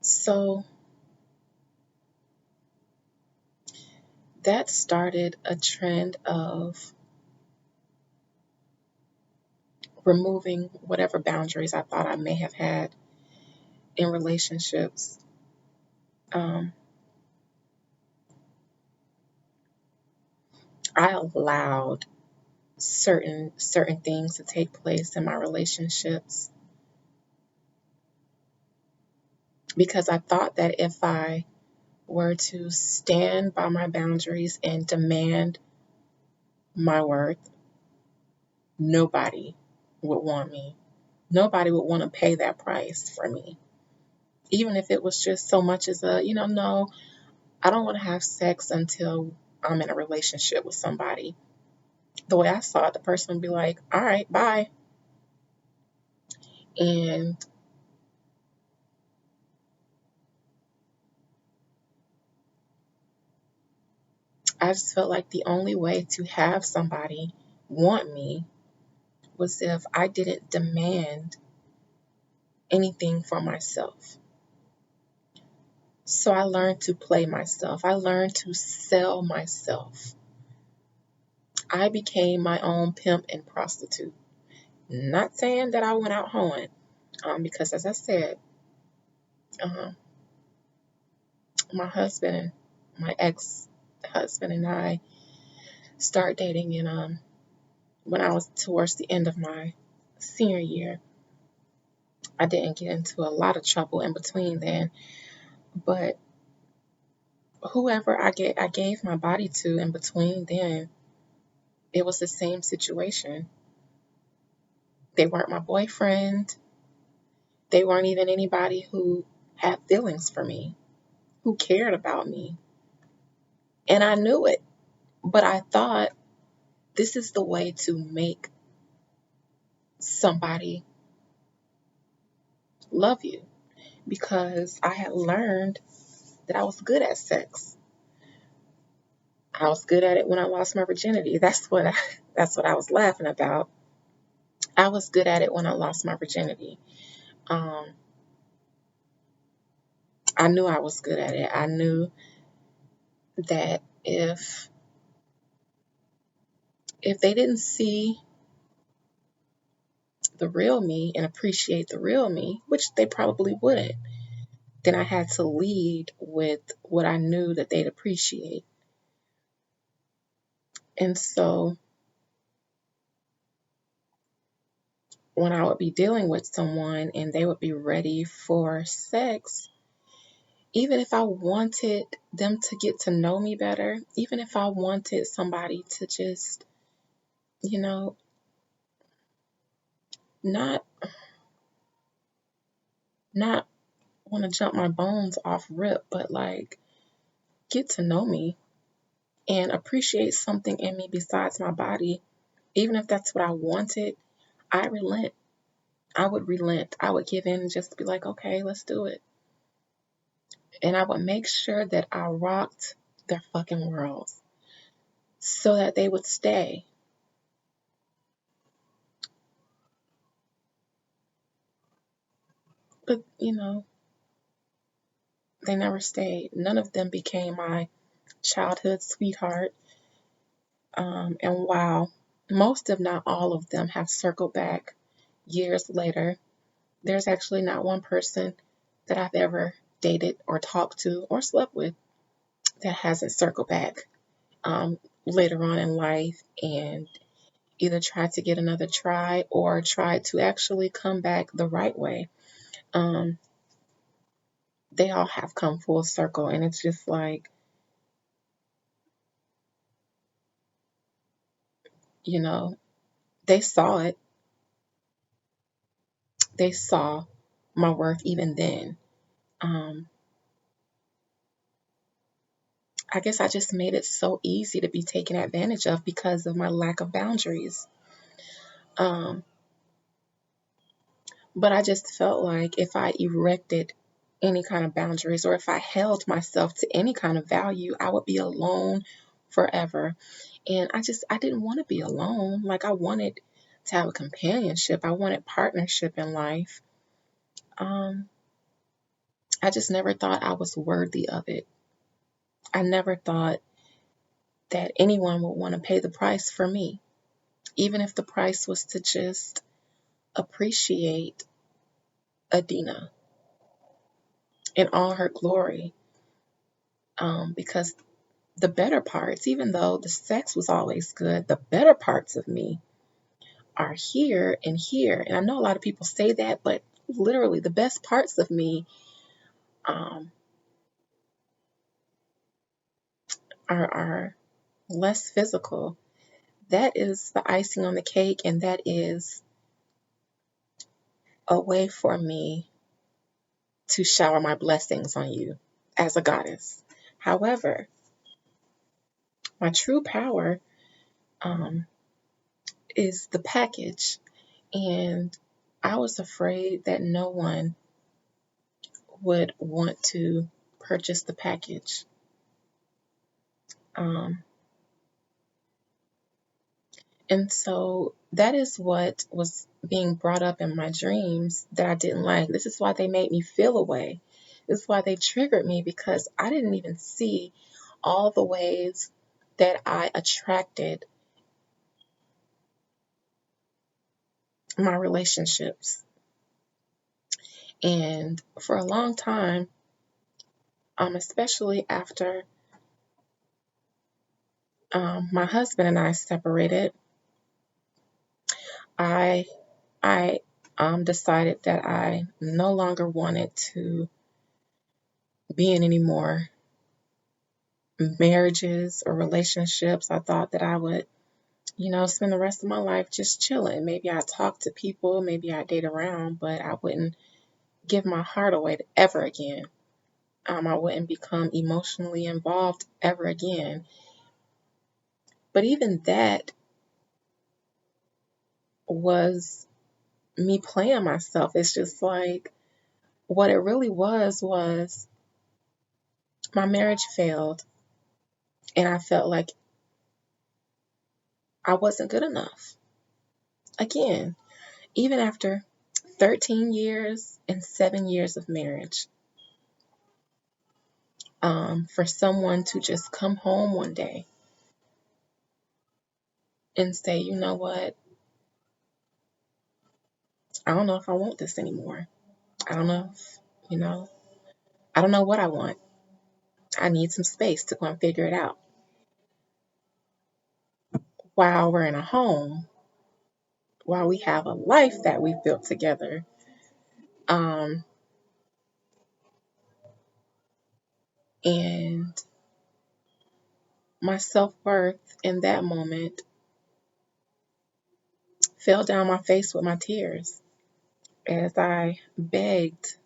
So that started a trend of removing whatever boundaries I thought I may have had in relationships. Um, I allowed certain things to take place in my relationships because I thought that if I were to stand by my boundaries and demand my worth, nobody would want me. Nobody would want to pay that price for me. Even if it was just so much as no, I don't want to have sex until I'm in a relationship with somebody. The way I saw it, the person would be like, all right, bye. And I just felt like the only way to have somebody want me was if I didn't demand anything for myself. So I learned to play myself. I learned to sell myself. I became my own pimp and prostitute. Not saying that I went out hoeing, because as I said, uh, my husband, my ex-husband, and I started dating in when I was towards the end of my senior year. I didn't get into a lot of trouble in between then, but whoever I gave my body to in between then, it was the same situation. They weren't my boyfriend. They weren't even anybody who had feelings for me, who cared about me. And I knew it, but I thought this is the way to make somebody love you because I had learned that I was good at sex. I was good at it when I lost my virginity. That's what I was laughing about. I was good at it when I lost my virginity. Um, I knew I was good at it. I knew that if they didn't see the real me and appreciate the real me, which they probably wouldn't, then I had to lead with what I knew that they'd appreciate. And so when I would be dealing with someone and they would be ready for sex, even if I wanted them to get to know me better, even if I wanted somebody to just, you know, not not want to jump my bones off rip, but like get to know me and appreciate something in me besides my body, even if that's what I wanted, I relent. I would relent. I would give in and just be like, okay, let's do it. And I would make sure that I rocked their fucking worlds so that they would stay. But, they never stayed. None of them became my childhood sweetheart. And while most, if not all of them, have circled back years later, there's actually not one person that I've ever dated or talked to or slept with that hasn't circled back. later on in life and either try to get another try or try to actually come back the right way. Um, they all have come full circle, and it's just like, you know, they saw it. They saw my worth even then. Um, I guess I just made it so easy to be taken advantage of because of my lack of boundaries. Um, but I just felt like if I erected any kind of boundaries or if I held myself to any kind of value, I would be alone forever. And I didn't want to be alone. Like, I wanted to have a companionship. I wanted partnership in life. Um, I just never thought I was worthy of it. I never thought that anyone would want to pay the price for me, even if the price was to just appreciate Adina in all her glory. Because the better parts, even though the sex was always good, the better parts of me are here and here. And I know a lot of people say that, but literally the best parts of me um, are less physical. That is the icing on the cake, and that is a way for me to shower my blessings on you as a goddess. However, my true power um, is the package, and I was afraid that no one would want to purchase the package. Um, and so that is what was being brought up in my dreams that I didn't like. This is why they made me feel away. This is why they triggered me because I didn't even see all the ways that I attracted my relationships. And for a long time, especially after my husband and I separated, I I decided that I no longer wanted to be in any more marriages or relationships. I thought that I would, spend the rest of my life just chilling. Maybe I talk to people, maybe I date around, but I wouldn't give my heart away ever again. I wouldn't become emotionally involved ever again. But even that was me playing myself. It's just like what it really was my marriage failed, and I felt like I wasn't good enough. Again, even after 13 years and 7 years of marriage, for someone to just come home one day and say, you know what, I don't know if I want this anymore. I don't know if, you know, I don't know what I want. I need some space to go and figure it out. While we're in a home, while we have a life that we've built together, um, and my self worth in that moment fell down my face with my tears as I begged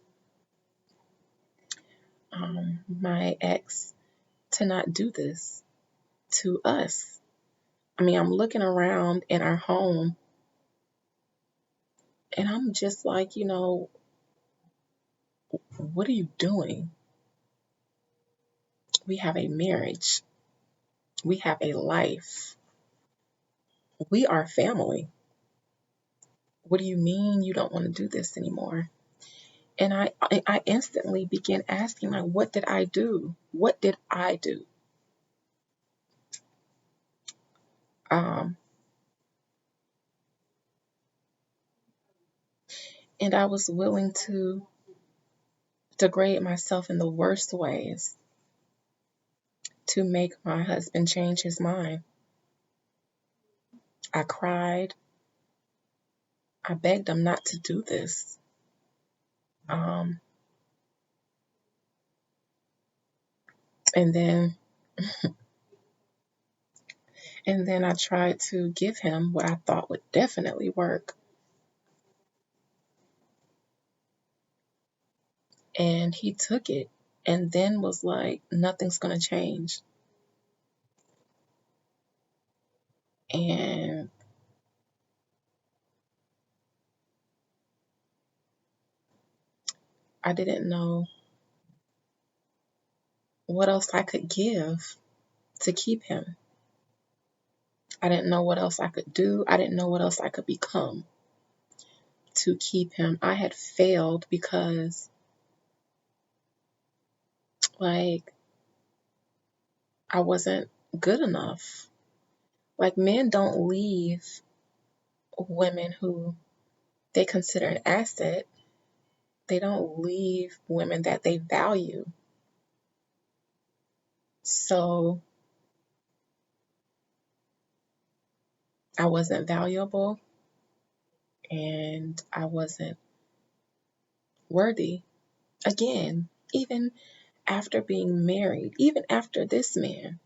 my ex to not do this to us. I mean, I'm looking around in our home and I'm just like, what are you doing? We have a marriage, we have a life, we are family. What do you mean you don't want to do this anymore? And I instantly began asking, like, what did I do? What did I do? Um, and I was willing to degrade myself in the worst ways to make my husband change his mind. I cried. I begged him not to do this. Um, and then and then I tried to give him what I thought would definitely work. And he took it and then was like, nothing's going to change. And I didn't know what else I could give to keep him. I didn't know what else I could do. I didn't know what else I could become to keep him. I had failed because, like, I wasn't good enough. Like, men don't leave women who they consider an asset. They don't leave women that they value. So I wasn't valuable and I wasn't worthy. Again, even after being married, even after this man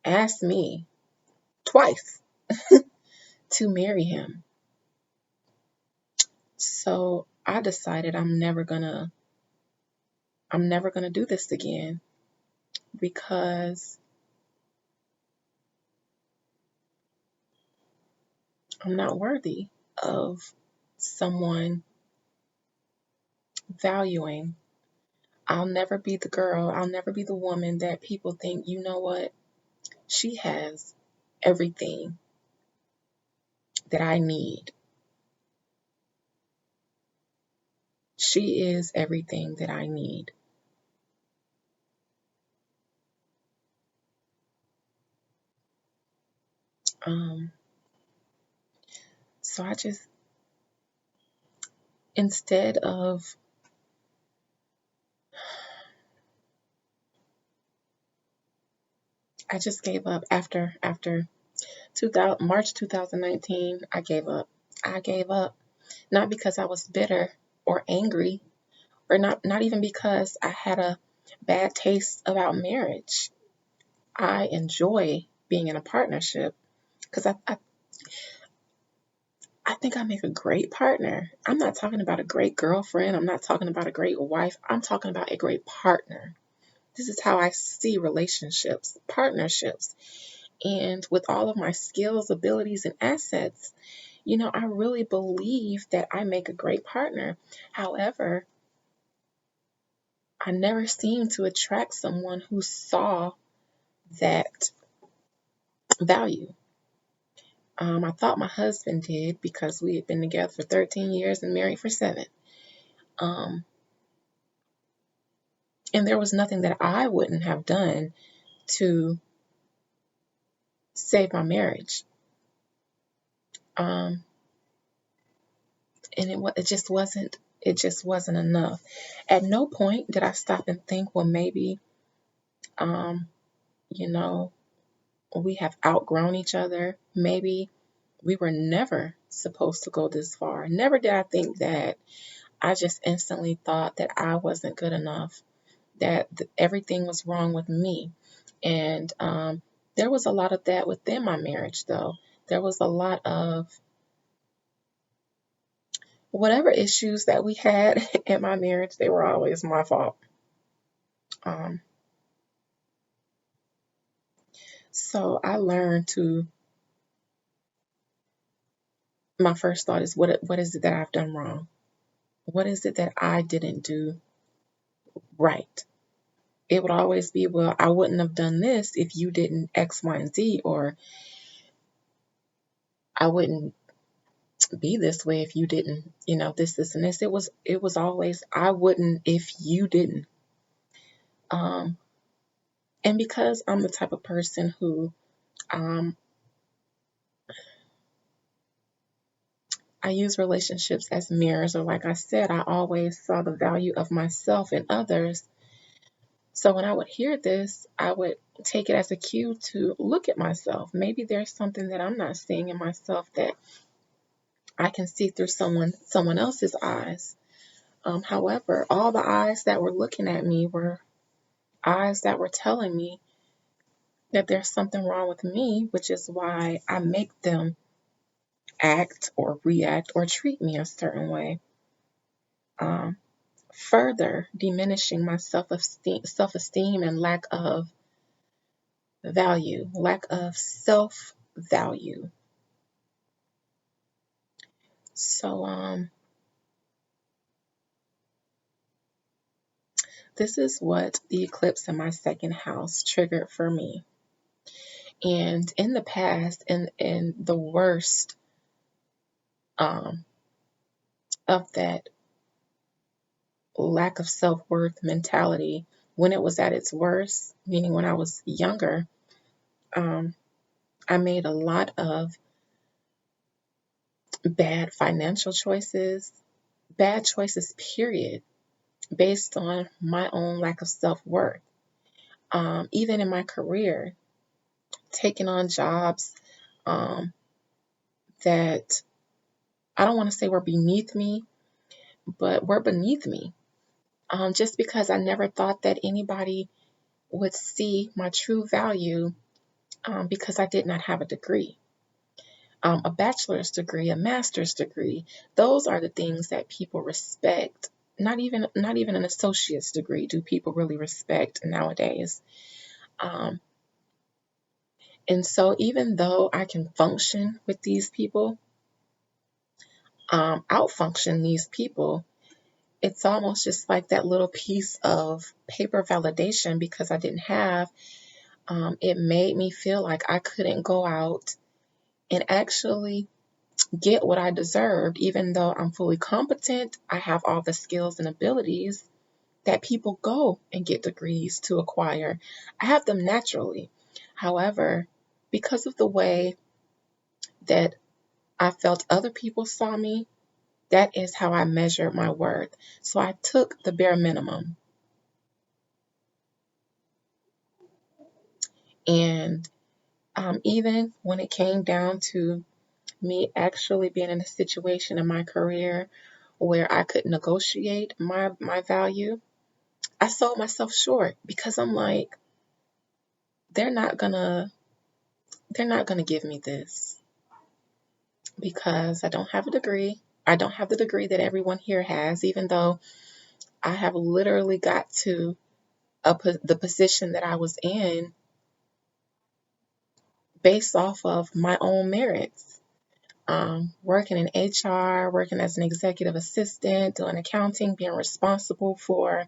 asked me twice to marry him. So I decided I'm never gonna do this again because I'm not worthy of someone valuing. I'll never be the girl, I'll never be the woman that people think, you know what, she has everything that I need. She is everything that I need. Um, so I just, instead of, I just gave up after 2000, March 2019. I gave up. I gave up, not because I was bitter or angry, or not even because I had a bad taste about marriage. I enjoy being in a partnership because I think I make a great partner. I'm not talking about a great girlfriend. I'm not talking about a great wife. I'm talking about a great partner. This is how I see relationships, partnerships. And with all of my skills, abilities, and assets, I really believe that I make a great partner. However, I never seemed to attract someone who saw that value. I thought my husband did because we had been together for 13 years and married for 7. Um, and there was nothing that I wouldn't have done to save my marriage. Um, and it just wasn't enough. At no point did I stop and think, well, maybe, um, you know, we have outgrown each other. Maybe we were never supposed to go this far. Never did I think that. I just instantly thought that I wasn't good enough, that everything was wrong with me. And there was a lot of that within my marriage, though. There was a lot of whatever issues that we had in my marriage, they were always my fault. Um, so I learned to, my first thought is, what is it that I've done wrong? What is it that I didn't do right? It would always be, well, I wouldn't have done this if you didn't X, Y, and Z, or I wouldn't be this way if you didn't, this, and this. It was always, I wouldn't if you didn't. Um, and because I'm the type of person who, um, I use relationships as mirrors, or like I said, I always saw the value of myself and others. So when I would hear this, I would take it as a cue to look at myself. Maybe there's something that I'm not seeing in myself that I can see through someone else's eyes. However, all the eyes that were looking at me were eyes that were telling me that there's something wrong with me, which is why I make them act or react or treat me a certain way, um, further diminishing my self esteem and lack of value, lack of self value. So, this is what the eclipse in my second house triggered for me. And in the past, in the worst um, of that lack of self worth mentality, when it was at its worst, meaning when I was younger, um, I made a lot of bad financial choices, bad choices, period, based on my own lack of self worth. Even in my career, taking on jobs um, that I don't want to say were beneath me, but were beneath me. Just because I never thought that anybody would see my true value because I did not have a degree. A bachelor's degree, a master's degree, those are the things that people respect. Not even an associate's degree do people really respect nowadays. Um, and so even though I can function with these people, outfunction these people, it's almost just like that little piece of paper validation because I didn't have, it made me feel like I couldn't go out and actually get what I deserved, even though I'm fully competent. I have all the skills and abilities that people go and get degrees to acquire. I have them naturally. However, because of the way that I felt other people saw me, that is how I measured my worth. So I took the bare minimum. And even when it came down to me actually being in a situation in my career where I could negotiate my value, I sold myself short because I'm like, they're not gonna they're not gonna give me this because I don't have a degree. I don't have the degree that everyone here has, even though I have literally got to the position that I was in based off of my own merits. Working in HR, working as an executive assistant, doing accounting, being responsible for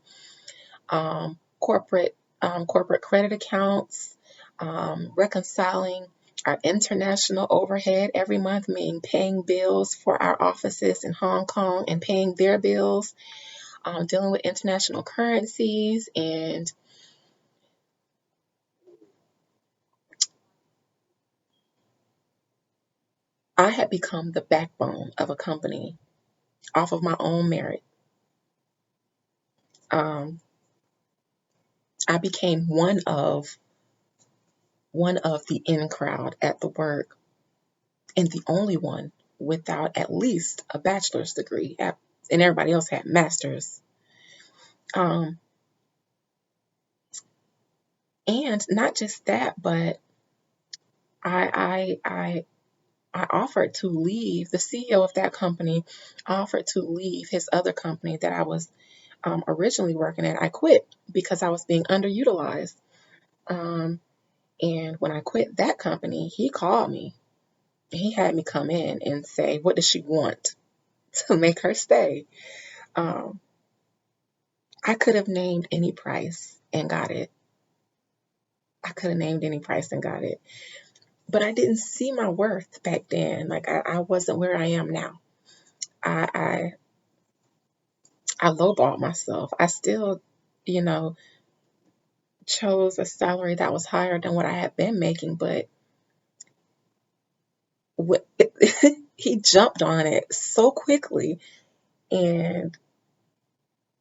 corporate credit accounts, reconciling our international overhead every month, meaning paying bills for our offices in Hong Kong and paying their bills, dealing with international currencies. And I had become the backbone of a company off of my own merit. Um, I became one of the in crowd at the work and the only one without at least a bachelor's degree, and everybody else had masters. Um, and not just that, but I, I, I, I offered to leave. The CEO of that company offered to leave his other company that I was originally working at. I quit because I was being underutilized. Um, and when I quit that company, he called me. He had me come in and say, "What does she want to make her stay?" Um, I could have named any price and got it. I could have named any price and got it. But I didn't see my worth back then. Like I wasn't where I am now. I, I I lowballed myself. I still, you know, chose a salary that was higher than what I had been making, but what, he jumped on it so quickly, and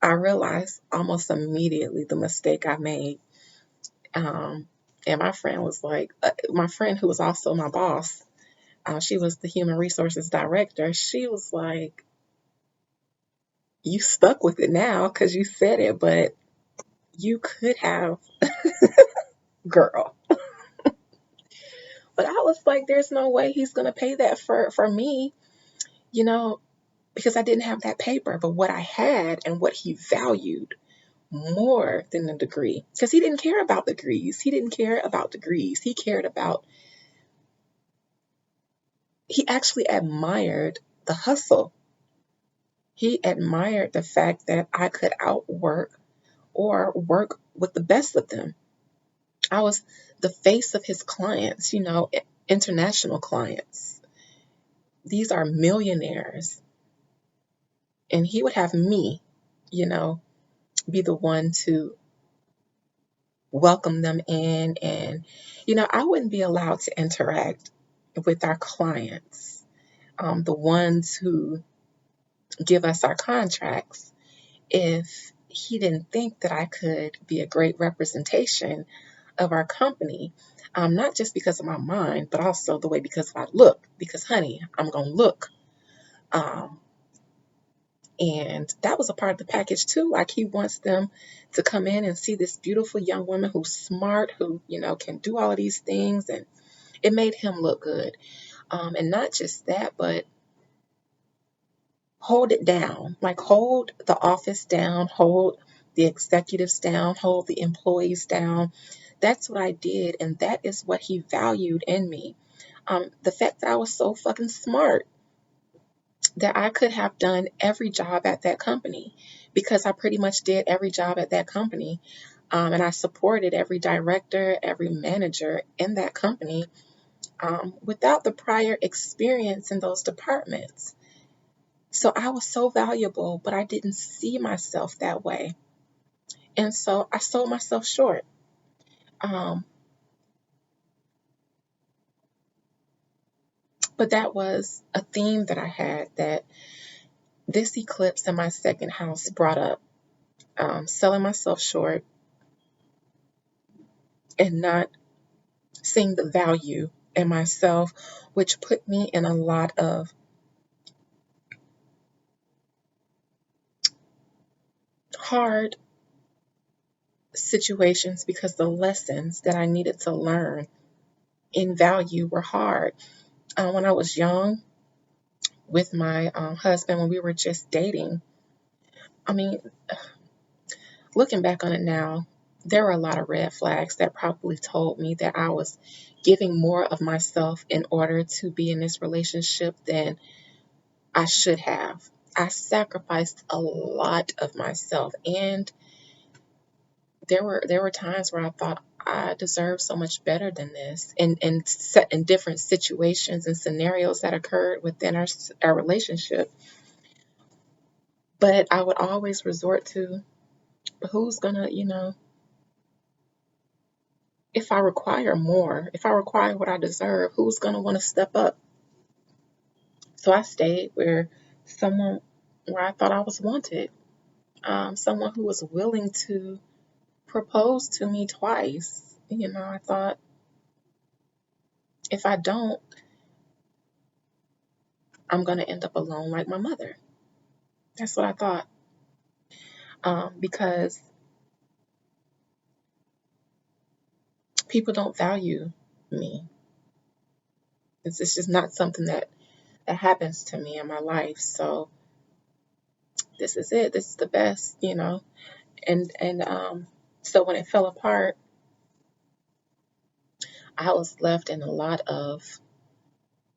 I realized almost immediately the mistake I made. Um, and my friend was like, my friend who was also my boss, she was the human resources director. She was like, you stuck with it now because you said it, but you could have, girl. But I was like, there's no way he's going to pay that for me, you know, because I didn't have that paper. But what I had and what he valued more than the degree, because he didn't care about degrees. He didn't care about degrees. He cared about, he actually admired the hustle. He admired the fact that I could outwork or work with the best of them. I was the face of his clients, international clients. These are millionaires. And he would have me, you know, be the one to welcome them in. And, I wouldn't be allowed to interact with our clients, the ones who give us our contracts, if he didn't think that I could be a great representation of our company, not just because of my mind, but also the way because I look. Because, honey, I'm going to look. Um, and that was a part of the package too. Like he wants them to come in and see this beautiful young woman who's smart, who, can do all of these things. And it made him look good. And not just that, but hold it down. Like hold the office down, hold the executives down, hold the employees down. That's what I did. And that is what he valued in me. The fact that I was so fucking smart that I could have done every job at that company because I pretty much did every job at that company. And I supported every director, every manager in that company without the prior experience in those departments. So I was so valuable, but I didn't see myself that way. And so I sold myself short. Um, but that was a theme that I had that this eclipse in my second house brought up, selling myself short and not seeing the value in myself, which put me in a lot of hard situations because the lessons that I needed to learn in value were hard. When I was young with my husband, when we were just dating, I mean, looking back on it now, there were a lot of red flags that probably told me that I was giving more of myself in order to be in this relationship than I should have. I sacrificed a lot of myself, and there were times where I thought I deserved so much better than this, and set in different situations and scenarios that occurred within our relationship. But I would always resort to who's gonna, if I require more, if I require what I deserve, who's gonna want to step up? So I stayed someone where I thought I was wanted, someone who was willing to propose to me twice. I thought if I don't, I'm going to end up alone like my mother. That's what I thought. Because people don't value me. It's just not something that happens to me in my life. So this is it. This is the best. And so when it fell apart, I was left in a lot of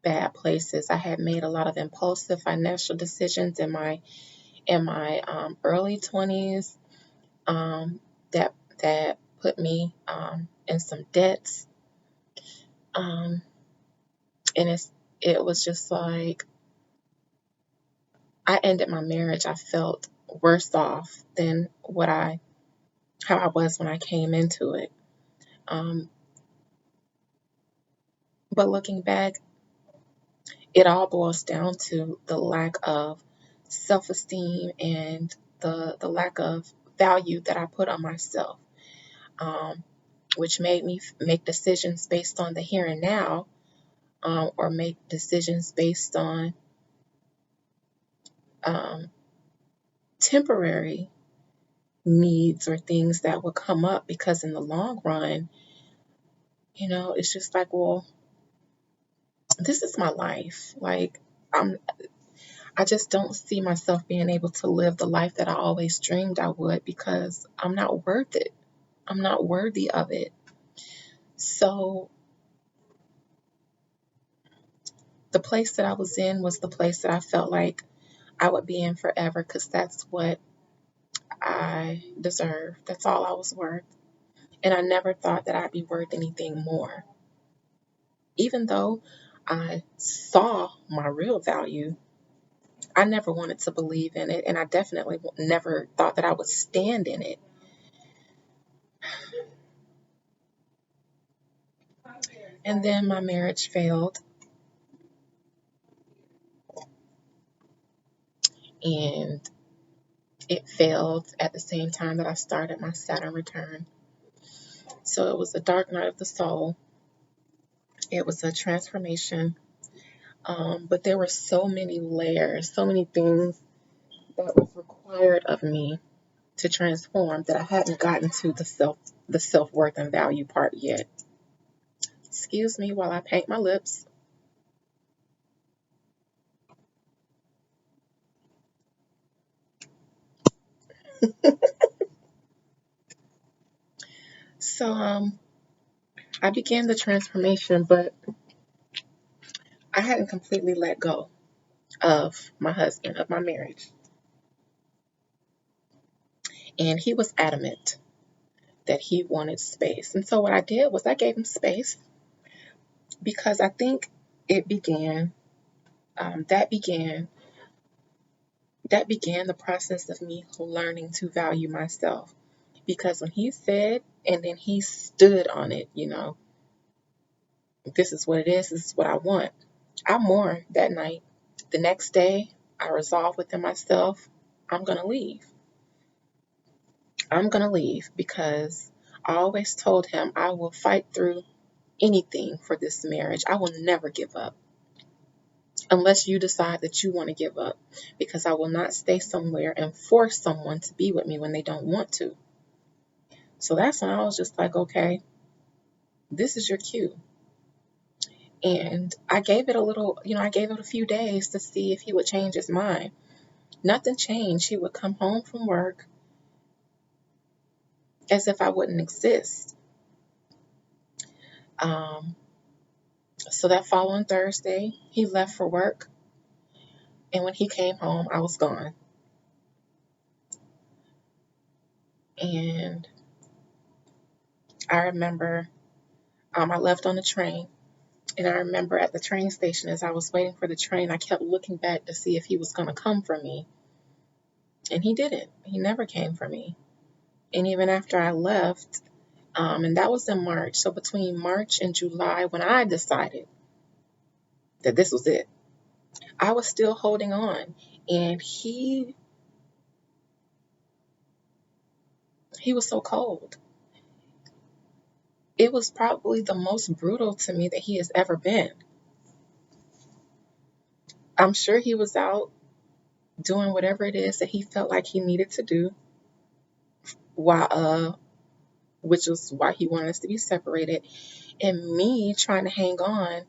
bad places. I had made a lot of impulsive financial decisions in my early 20s, that put me in some debts, um, and it was just like I ended my marriage. I felt worse off than how I was when I came into it. Um, but looking back, it all boils down to the lack of self-esteem and the lack of value that I put on myself, um, which made me make decisions based on the here and now, or make decisions based on um, temporary needs or things that would come up, because in the long run, it's just like, well, this is my life. Like, I'm I just don't see myself being able to live the life that I always dreamed I would, because I'm not worth it. I'm not worthy of it. So the place that I was in was the place that I felt like I would be in forever, because that's what I deserve. That's all I was worth. And I never thought that I'd be worth anything more. Even though I saw my real value, I never wanted to believe in it. And I definitely never thought that I would stand in it. And then my marriage failed, and it failed at the same time that I started my Saturn return. So it was a dark night of the soul. It was a transformation. But there were so many layers, so many things that was required of me to transform, that I hadn't gotten to the self-worth and value part yet. Excuse me while I paint my lips. So I began the transformation, but I hadn't completely let go of my husband, of my marriage. And he was adamant that he wanted space. And so what I did was I gave him space, because I think it began, that began the process of me learning to value myself. Because when he said, and then he stood on it, this is what it is, this is what I want, I mourned that night. The next day, I resolved within myself, I'm going to leave. I'm going to leave, because I always told him I will fight through anything for this marriage. I will never give up unless you decide that you want to give up, because I will not stay somewhere and force someone to be with me when they don't want to. So that's when I was just like, okay, this is your cue. And I gave it I gave it a few days to see if he would change his mind. Nothing changed. He would come home from work as if I wouldn't exist. Um, so that following Thursday, he left for work. And when he came home, I was gone. And I remember I left on the train. And I remember at the train station, as I was waiting for the train, I kept looking back to see if he was going to come for me. And he didn't. He never came for me. And even after I left, and that was in March. So between March and July, when I decided that this was it, I was still holding on. And he was so cold. It was probably the most brutal to me that he has ever been. I'm sure he was out doing whatever it is that he felt like he needed to do, while which was why he wanted us to be separated. And me trying to hang on,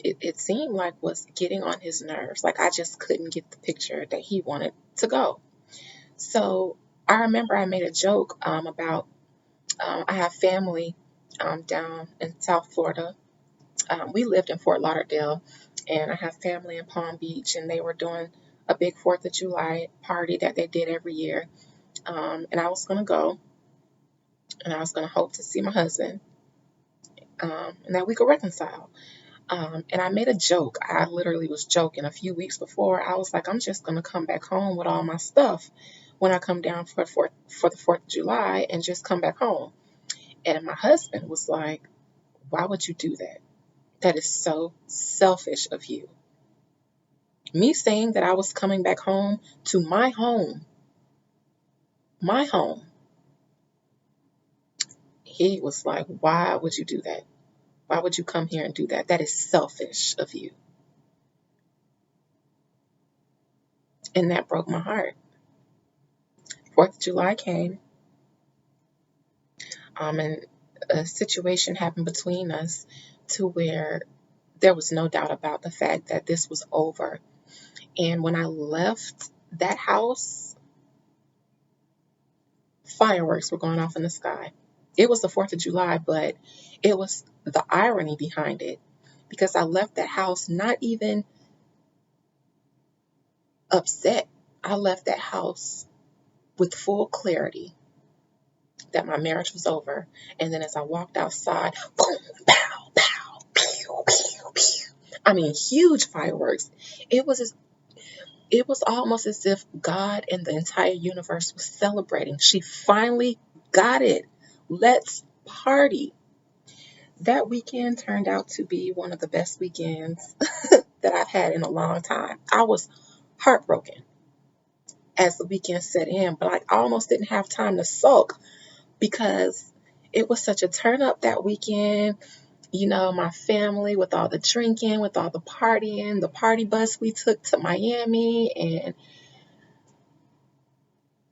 it seemed like was getting on his nerves. Like, I just couldn't get the picture that he wanted to go. So I remember I made a joke about I have family down in South Florida. We lived in Fort Lauderdale, and I have family in Palm Beach, and they were doing a big 4th of July party that they did every year. And I was going to go, and I was going to hope to see my husband, and that we could reconcile. And I made a joke. I literally was joking a few weeks before. I was like, I'm just going to come back home with all my stuff when I come down for the 4th of July, and just come back home. And my husband was like, why would you do that? That is so selfish of you. Me saying that I was coming back home to my home my home. He was like, why would you do that? Why would you come here and do that? That is selfish of you. And that broke my heart. 4th of July came, and a situation happened between us to where there was no doubt about the fact that this was over. And when I left that house, fireworks were going off in the sky. It was the 4th of July, but it was the irony behind it because I left that house not even upset. I left that house with full clarity that my marriage was over. And then as I walked outside, boom, pow, pow, pew, pew, pew. I mean, huge fireworks. It was as, it was almost as if God and the entire universe was celebrating. She finally got it. Let's party. That weekend turned out to be one of the best weekends that I've had in a long time. I was heartbroken as the weekend set in, but I almost didn't have time to sulk because it was such a turn up that weekend. You know, my family with all the drinking, with all the partying, the party bus we took to Miami and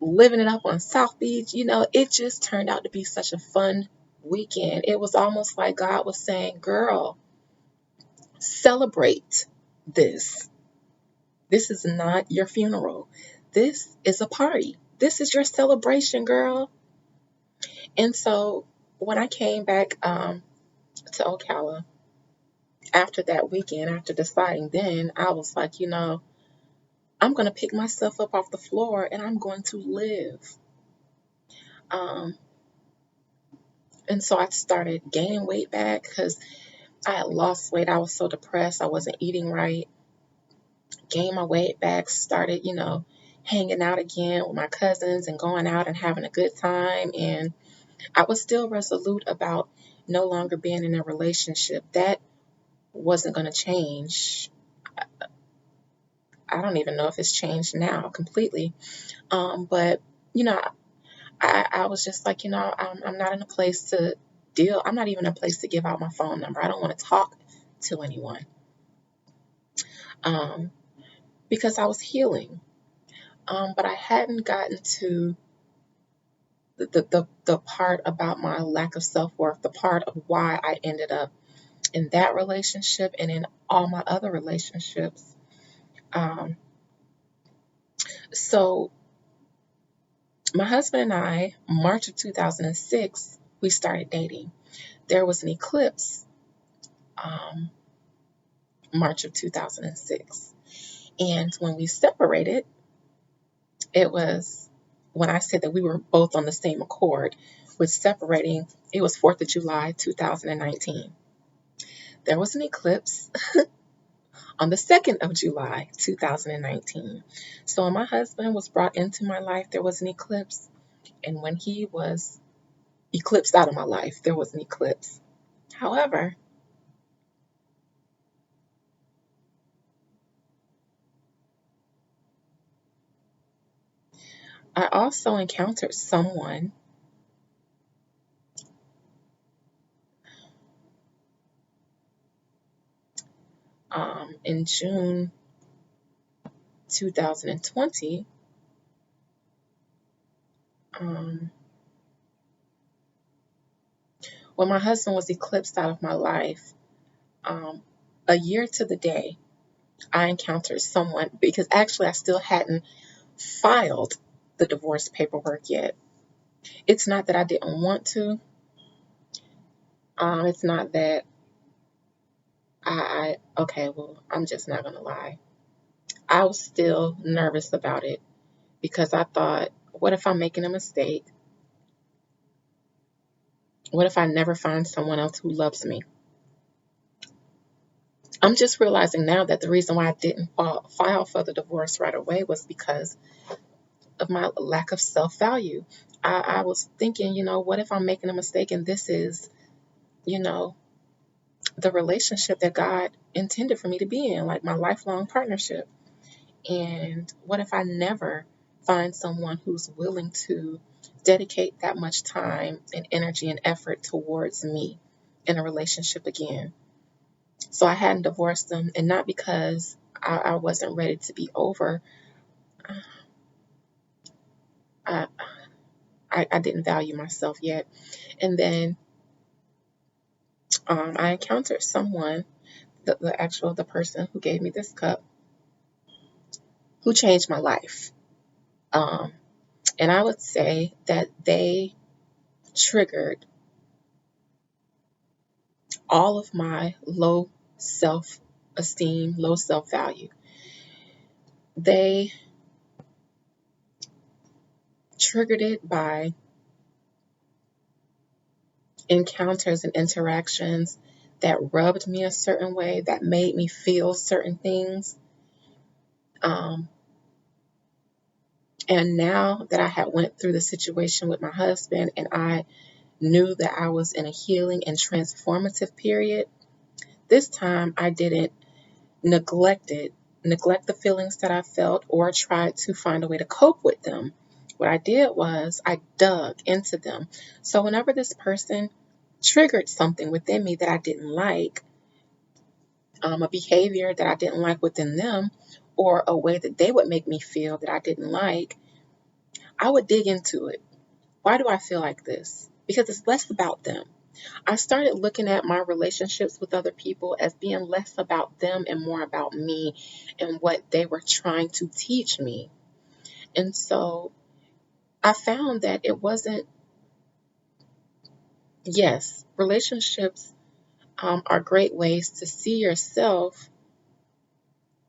living it up on South Beach. You know, it just turned out to be such a fun weekend. It was almost like God was saying, girl, celebrate this. This is not your funeral. This is a party. This is your celebration, girl. And so when I came back to Ocala after that weekend, after deciding, then I was like, I'm going to pick myself up off the floor and I'm going to live. Um, and so I started gaining weight back because I had lost weight. I was so depressed. I wasn't eating right. Gained my weight back, started, hanging out again with my cousins and going out and having a good time. And I was still resolute about no longer being in a relationship. That wasn't going to change. I don't even know if it's changed now completely. But, you know, I was just like, I'm not in a place to deal. I'm not even in a place to give out my phone number. I don't want to talk to anyone um, because I was healing. But I hadn't gotten to the part about my lack of self-worth, the part of why I ended up in that relationship and in all my other relationships. Um, so my husband and I, March of 2006, we started dating. There was an eclipse, um, March of 2006. And when we separated, it was when I said that we were both on the same accord with separating, it was 4th of July, 2019. There was an eclipse on the 2nd of July, 2019. So when my husband was brought into my life, there was an eclipse. And when he was eclipsed out of my life, there was an eclipse. However, I also encountered someone in June 2020. Um, when my husband was eclipsed out of my life, um, a year to the day, I encountered someone because actually I still hadn't filed the divorce paperwork yet. It's not that I didn't want to. It's not that okay, well, I'm just not going to lie. I was still nervous about it because I thought, what if I'm making a mistake? What if I never find someone else who loves me? I'm just realizing now that the reason why I didn't file for the divorce right away was because of my lack of self-value. I was thinking, what if I'm making a mistake and this is, you know, the relationship that God intended for me to be in, like my lifelong partnership. And what if I never find someone who's willing to dedicate that much time and energy and effort towards me in a relationship again. So I hadn't divorced them, and not because I wasn't ready to be over. I, I didn't value myself yet. And then I encountered someone, the person who gave me this cup, who changed my life. Um, and I would say that they triggered all of my low self esteem, low self value. They triggered it by encounters and interactions that rubbed me a certain way, that made me feel certain things. Um, and now that I had went through the situation with my husband, and I knew that I was in a healing and transformative period, this time I didn't neglect it, neglect the feelings that I felt, or try to find a way to cope with them. What I did was I dug into them. So whenever this person triggered something within me that I didn't like, a behavior that I didn't like within them, or a way that they would make me feel that I didn't like, I would dig into it. Why do I feel like this? Because it's less about them. I started looking at my relationships with other people as being less about them and more about me and what they were trying to teach me. And so I found that it wasn't, yes, relationships are great ways to see yourself,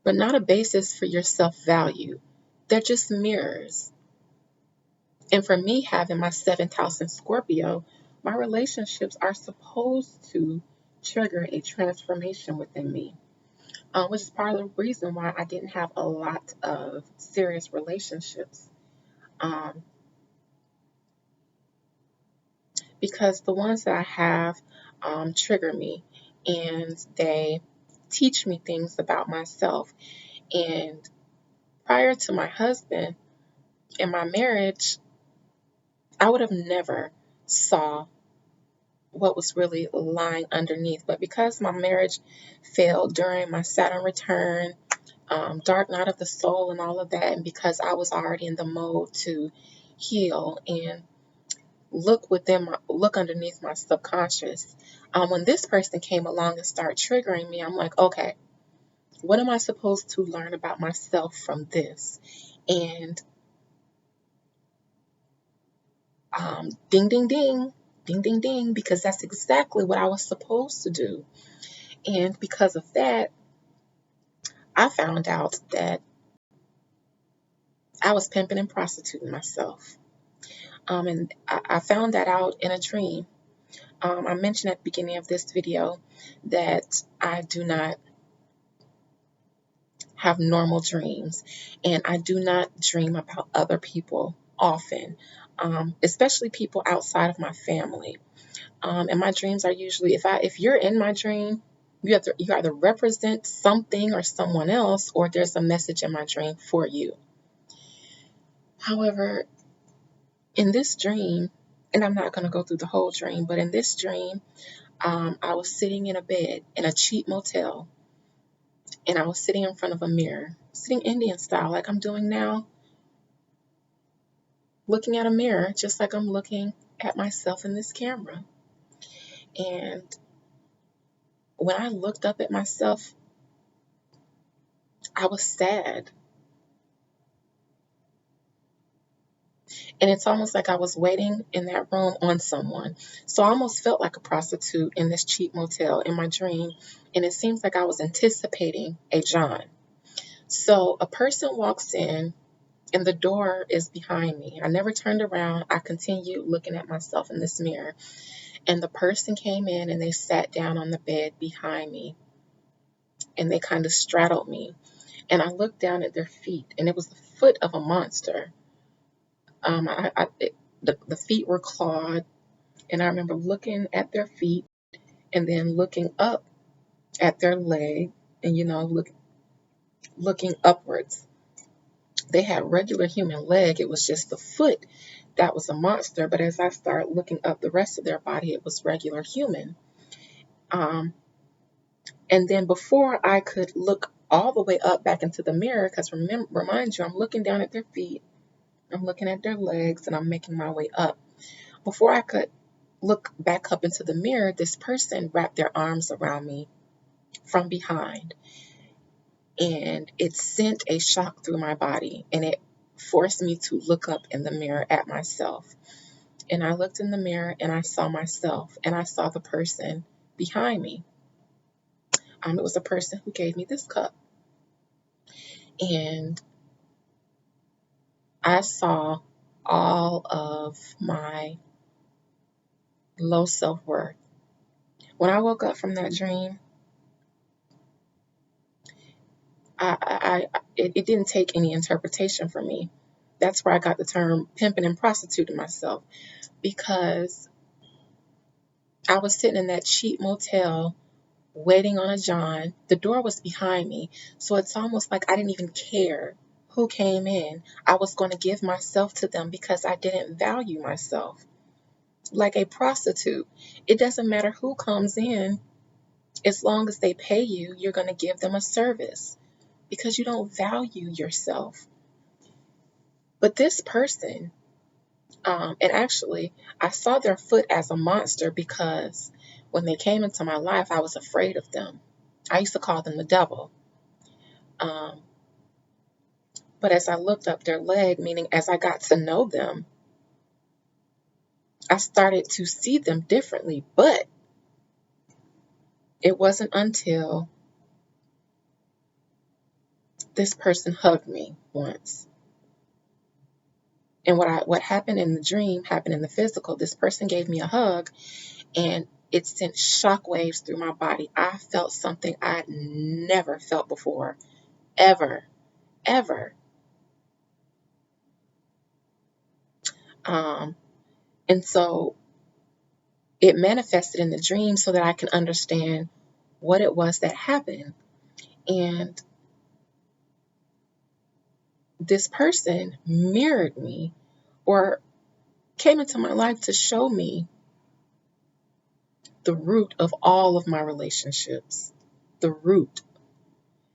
but not a basis for your self value. They're just mirrors. And for me, having my seventh house in Scorpio, my relationships are supposed to trigger a transformation within me, which is part of the reason why I didn't have a lot of serious relationships. Um, because the ones that I have trigger me, and they teach me things about myself. And prior to my husband and my marriage, I would have never saw what was really lying underneath. But because my marriage failed during my Saturn return, dark night of the soul, and all of that, and because I was already in the mode to heal and look underneath my subconscious, when this person came along and started triggering me, I'm like, okay, what am I supposed to learn about myself from this? And ding, ding, ding, ding, ding, ding, because that's exactly what I was supposed to do. And because of that, I found out that I was pimping and prostituting myself. And I found that out in a dream. I mentioned at the beginning of this video that I do not have normal dreams, and I do not dream about other people often, especially people outside of my family. And my dreams are usually, if you're in my dream, you either represent something or someone else, or there's a message in my dream for you. However, in this dream, and I'm not going to go through the whole dream, but in this dream, I was sitting in a bed in a cheap motel, and I was sitting in front of a mirror, sitting Indian style, like I'm doing now, looking at a mirror, just like I'm looking at myself in this camera. And when I looked up at myself, I was sad. And it's almost like I was waiting in that room on someone. So I almost felt like a prostitute in this cheap motel in my dream. And it seems like I was anticipating a John. So a person walks in, and the door is behind me. I never turned around. I continued looking at myself in this mirror. And the person came in, and they sat down on the bed behind me. And they kind of straddled me. And I looked down at their feet, and it was the foot of a monster. The feet were clawed, and I remember looking at their feet and then looking up at their leg, and looking upwards. They had regular human leg. It was just the foot that was a monster. But as I started looking up the rest of their body, it was regular human. Um, and then before I could look all the way up back into the mirror, because remind you, I'm looking down at their feet, I'm looking at their legs, and I'm making my way up. Before I could look back up into the mirror, this person wrapped their arms around me from behind, and it sent a shock through my body, and it forced me to look up in the mirror at myself. And I looked in the mirror and I saw myself, and I saw the person behind me. It was a person who gave me this cup, and I saw all of my low self-worth. When I woke up from that dream, it didn't take any interpretation for me. That's where I got the term pimping and prostituting myself, because I was sitting in that cheap motel waiting on a John. The door was behind me, so it's almost like I didn't even care who came in. I was going to give myself to them because I didn't value myself. Like a prostitute, it doesn't matter who comes in, as long as they pay you, you're going to give them a service because you don't value yourself. But this person, and actually, I saw their foot as a monster because when they came into my life, I was afraid of them. I used to call them the devil. Um, but as I looked up their leg, meaning as I got to know them, I started to see them differently. But it wasn't until this person hugged me once. And what happened in the dream happened in the physical. This person gave me a hug, and it sent shockwaves through my body. I felt something I'd never felt before, ever, ever. Um, and so it manifested in the dream so that I can understand what it was that happened. And this person mirrored me, or came into my life to show me the root of all of my relationships. The root.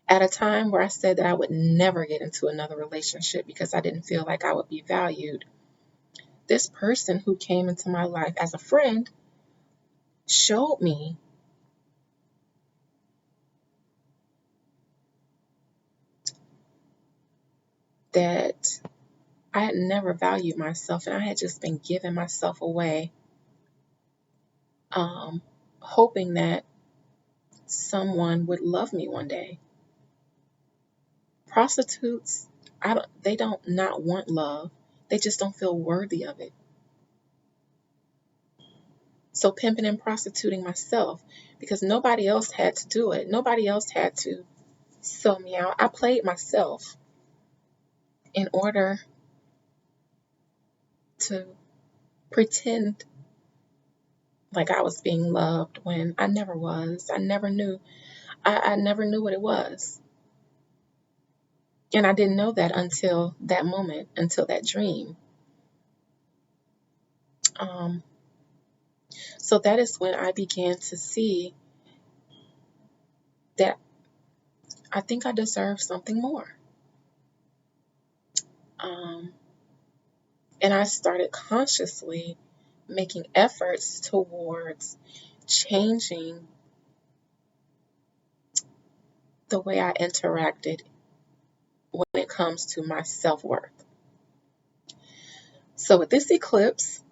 At a time where I said that I would never get into another relationship because I didn't feel like I would be valued, this person who came into my life as a friend showed me that I had never valued myself, and I had just been giving myself away, hoping that someone would love me one day. Prostitutes, they don't not want love. They just don't feel worthy of it. So pimping and prostituting myself, because nobody else had to do it. Nobody else had to sell me out. I played myself in order to pretend like I was being loved when I never was. I never knew. I never knew what it was. And I didn't know that until that moment, until that dream. Um, so that is when I began to see that I think I deserve something more. Um, and I started consciously making efforts towards changing the way I interacted when it comes to my self-worth. So with this eclipse,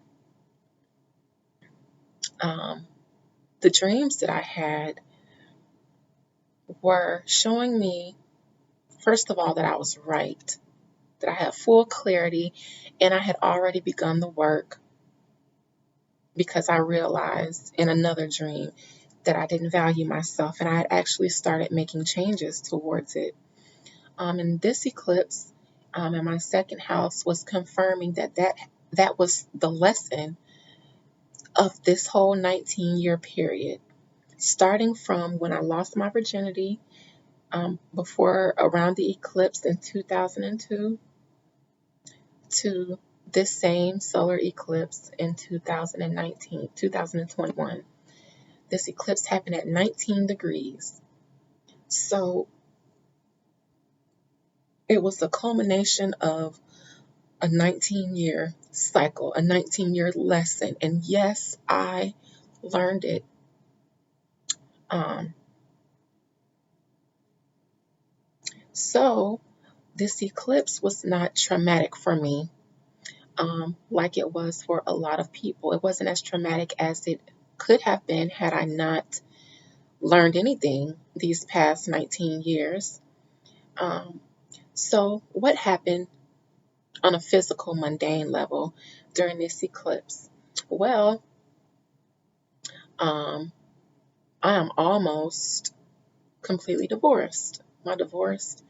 the dreams that I had were showing me, first of all, that I was right, that I had full clarity, and I had already begun the work because I realized in another dream that I didn't value myself, and I had actually started making changes towards it. And this eclipse in my second house was confirming that was the lesson of this whole 19-year period, starting from when I lost my virginity before around the eclipse in 2002. to this same solar eclipse in 2021. This eclipse happened at 19 degrees. So it was the culmination of a 19-year cycle, a 19-year lesson. And yes, I learned it. Um, so this eclipse was not traumatic for me, like it was for a lot of people. It wasn't as traumatic as it could have been had I not learned anything these past 19 years. Um, so what happened on a physical, mundane level during this eclipse? Well, um, I am almost completely divorced. My divorce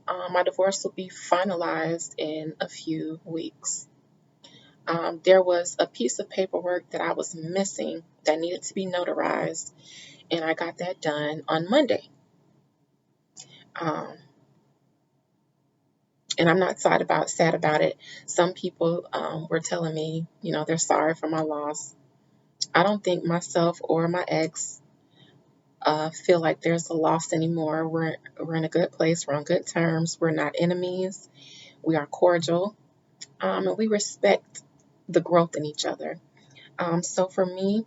will be finalized in a few weeks. There was a piece of paperwork that I was missing that needed to be notarized, and I got that done on Monday. Um, and I'm not sad about it. Some people were telling me, they're sorry for my loss. I don't think myself or my ex feel like there's a loss anymore. We're in a good place. We're on good terms. We're not enemies. We are cordial, and we respect the growth in each other. So for me,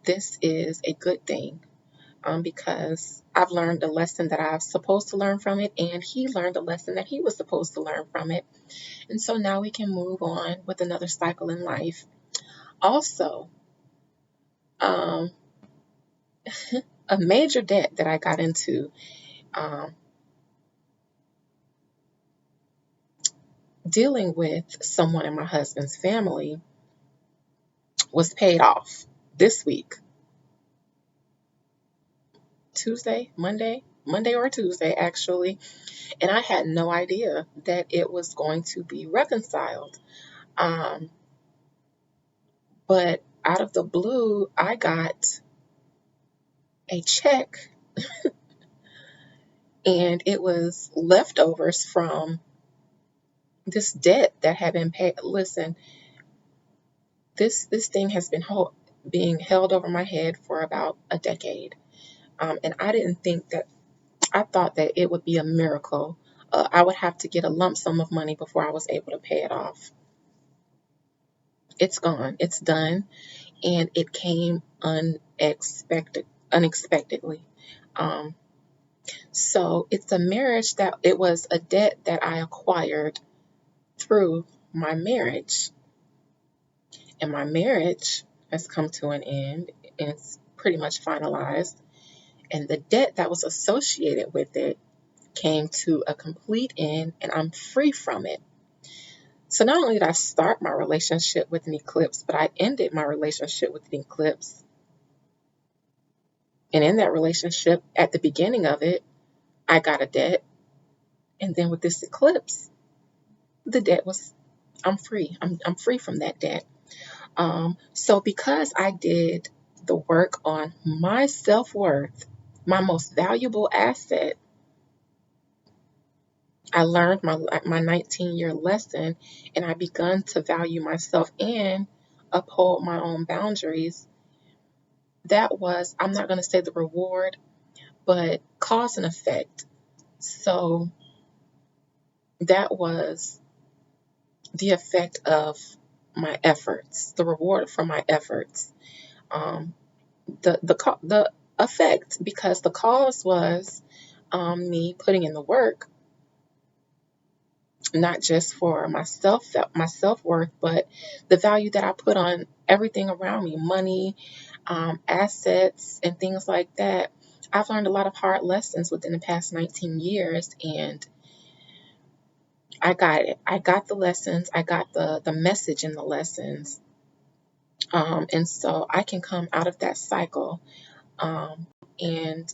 this is a good thing, because I've learned the lesson that I was supposed to learn from it, and he learned the lesson that he was supposed to learn from it. And so now we can move on with another cycle in life. Also, um, a major debt that I got into, um, dealing with someone in my husband's family, was paid off this week. Monday or Tuesday, actually. And I had no idea that it was going to be reconciled. Um, but out of the blue, I got a check, and it was leftovers from this debt that had been paid. Listen, this thing has been being held over my head for about a decade. And I thought that it would be a miracle. I would have to get a lump sum of money before I was able to pay it off. It's gone. It's done. And it came unexpectedly. Um, so it's a marriage that it was a debt that I acquired through my marriage. And my marriage has come to an end, and it's pretty much finalized. And the debt that was associated with it came to a complete end, and I'm free from it. So not only did I start my relationship with an eclipse, but I ended my relationship with an eclipse. And in that relationship, at the beginning of it, I got a debt. And then with this eclipse, the debt was, I'm free. I'm free from that debt. So because I did the work on my self-worth, my most valuable asset, I learned my 19-year lesson, and I begun to value myself and uphold my own boundaries. That was, I'm not going to say the reward, but cause and effect. So that was the effect of my efforts, the reward for my efforts. Um, the effect, because the cause was me putting in the work, not just for my self worth, but the value that I put on everything around me, money, assets, and things like that. I've learned a lot of hard lessons within the past 19 years, and I got it. I got the lessons. I got the message in the lessons. And so I can come out of that cycle. And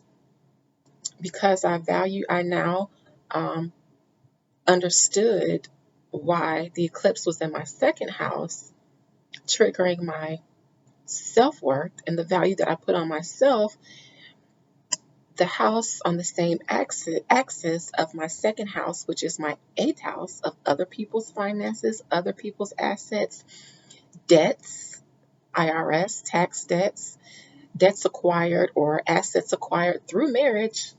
because I now um, understood why the eclipse was in my second house, triggering my self worth and the value that I put on myself. the house on the same axis of my second house, which is my eighth house of other people's finances, other people's assets, debts, IRS, tax debts, debts acquired or assets acquired through marriage,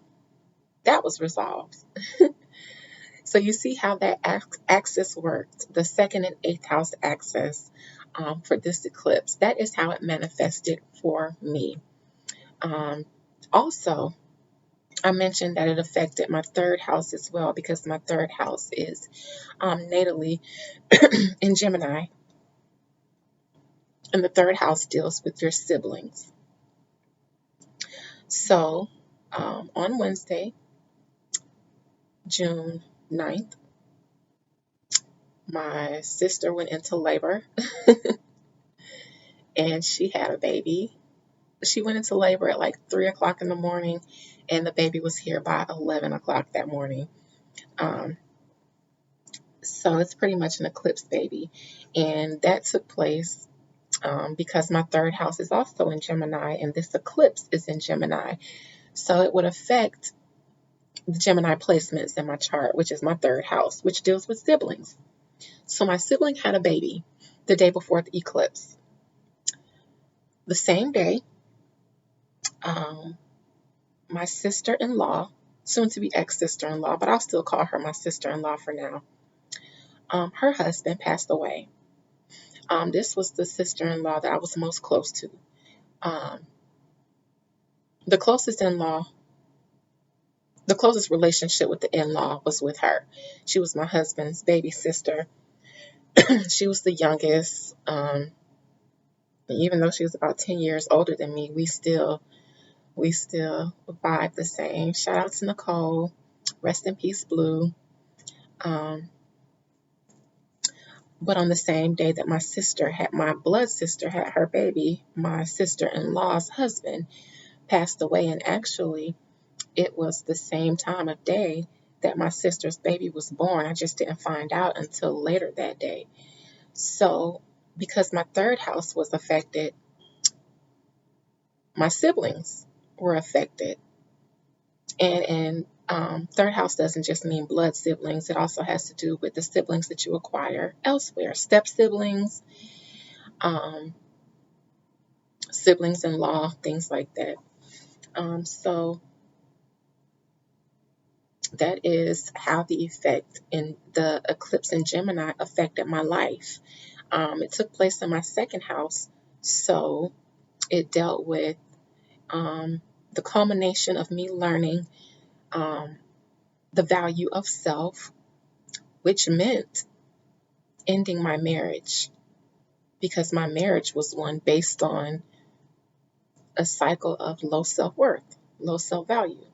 that was resolved. So you see how that axis worked, the second and eighth house axis for this eclipse. That is how it manifested for me. Also, I mentioned that it affected my third house as well because my third house is natally in Gemini, and the third house deals with your siblings. So on Wednesday, June 9th, my sister went into labor and she had a baby. She went into labor at like 3 o'clock in the morning, and the baby was here by 11 o'clock that morning. Um, so it's pretty much an eclipse baby. And that took place because my third house is also in Gemini, and this eclipse is in Gemini. So it would affect the Gemini placements in my chart, which is my third house, which deals with siblings. So my sibling had a baby the day before the eclipse. The same day, my sister-in-law, soon to be ex-sister-in-law, but I'll still call her my sister-in-law for now. Her husband passed away. This was the sister-in-law that I was most close to. Um, the closest in-law, the closest relationship with the in-law was with her. She was my husband's baby sister. She was the youngest. Even though she was about 10 years older than me, we still vibe the same. Shout out to Nicole. Rest in peace, Blue. Um, but on the same day that my blood sister had her baby, my sister-in-law's husband passed away. And actually, it was the same time of day that my sister's baby was born. I just didn't find out until later that day. So, because my third house was affected, my siblings were affected. And third house doesn't just mean blood siblings. It also has to do with the siblings that you acquire elsewhere, step siblings, um, siblings in law, things like that. So that is how the effect in the eclipse in Gemini affected my life. It took place in my second house, so it dealt with the culmination of me learning um, the value of self, which meant ending my marriage because my marriage was one based on a cycle of low self-worth, low self-value.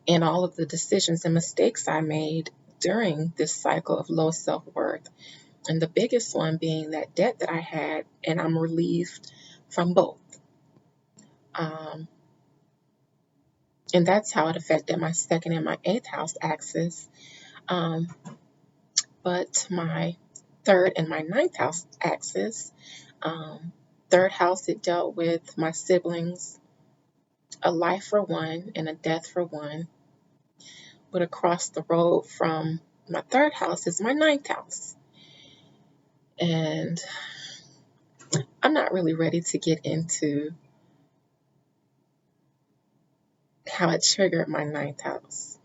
And all of the decisions and mistakes I made during this cycle of low self-worth. And the biggest one being that debt that I had, and I'm relieved from both. Um, and that's how it affected my second and my eighth house axis. Um, but my third and my ninth house axis, um, third house, it dealt with my siblings, a life for one and a death for one. But across the road from my third house is my ninth house. And I'm not really ready to get into how it triggered my ninth house.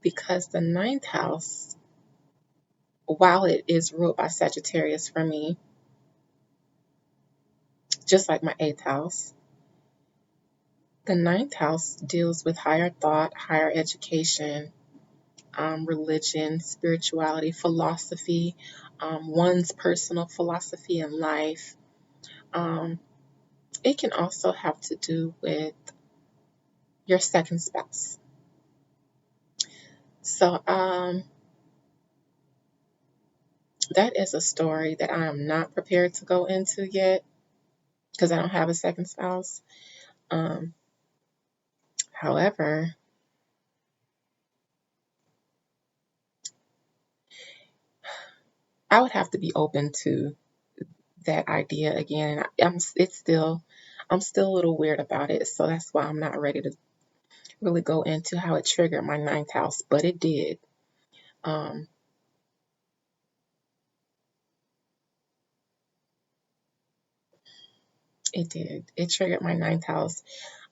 Because the ninth house, while it is ruled by Sagittarius for me, just like my eighth house, the ninth house deals with higher thought, higher education, religion, spirituality, philosophy, one's personal philosophy in life. It can also have to do with your second spouse. So that is a story that I am not prepared to go into yet because I don't have a second spouse. However, I would have to be open to that idea again. I'm still a little weird about it, so that's why I'm not ready to really go into how it triggered my ninth house, but it did. Um, it did. It triggered my ninth house.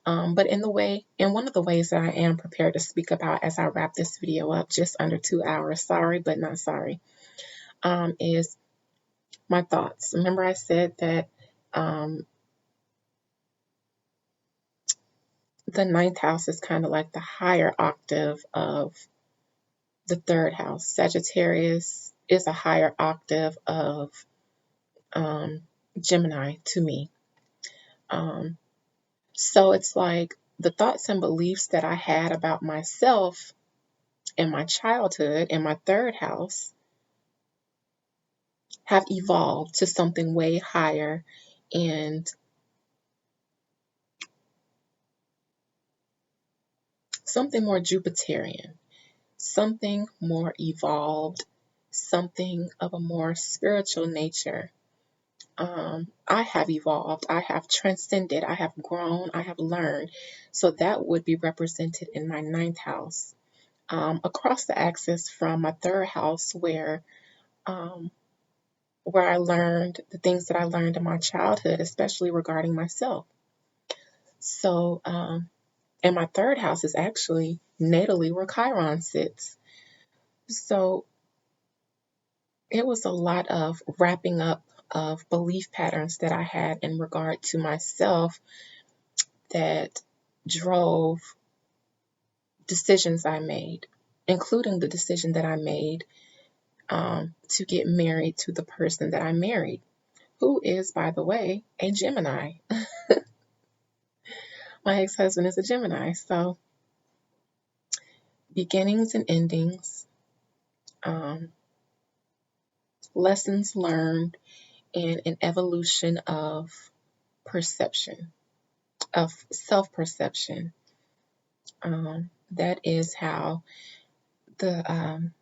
But in one of the ways that I am prepared to speak about as I wrap this video up, just under 2 hours, sorry, but not sorry, is my thoughts. Remember I said that um, the ninth house is kind of like the higher octave of the third house. Sagittarius is a higher octave of um, Gemini to me. Um, so it's like the thoughts and beliefs that I had about myself in my childhood in my third house have evolved to something way higher and something more Jupiterian, something more evolved, something of a more spiritual nature. I have evolved, I have transcended, I have grown, I have learned. So that would be represented in my ninth house. Across the axis from my third house, um, where I learned the things that I learned in my childhood, especially regarding myself. So, and my third house is actually natally where Chiron sits. So it was a lot of wrapping up of belief patterns that I had in regard to myself that drove decisions I made, including the decision that I made to get married to the person that I married, who is, by the way, a Gemini. My ex-husband is a Gemini. So beginnings and endings, um, lessons learned, and an evolution of perception, of self-perception. That is how the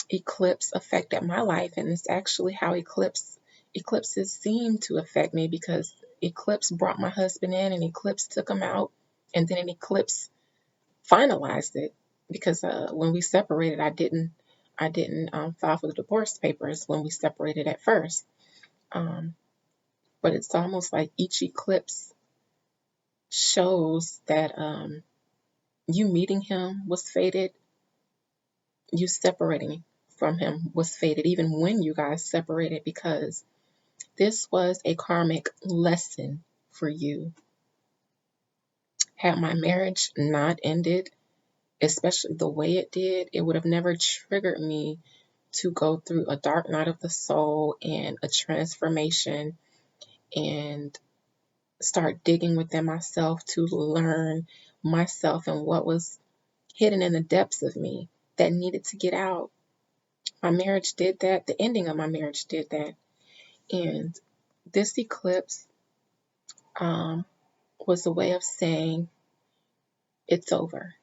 eclipse affected my life, and it's actually how eclipses seem to affect me, because eclipse brought my husband in, and eclipse took him out, and then an eclipse finalized it, because when we separated, I didn't file for the divorce papers when we separated at first. But it's almost like each eclipse shows that you meeting him was fated, you separating from him was fated, even when you guys separated, because this was a karmic lesson for you. Had my marriage not ended, especially the way it did, it would have never triggered me to go through a dark night of the soul and a transformation and start digging within myself to learn myself and what was hidden in the depths of me that needed to get out. My marriage did that. The ending of my marriage did that. And this eclipse was a way of saying it's over.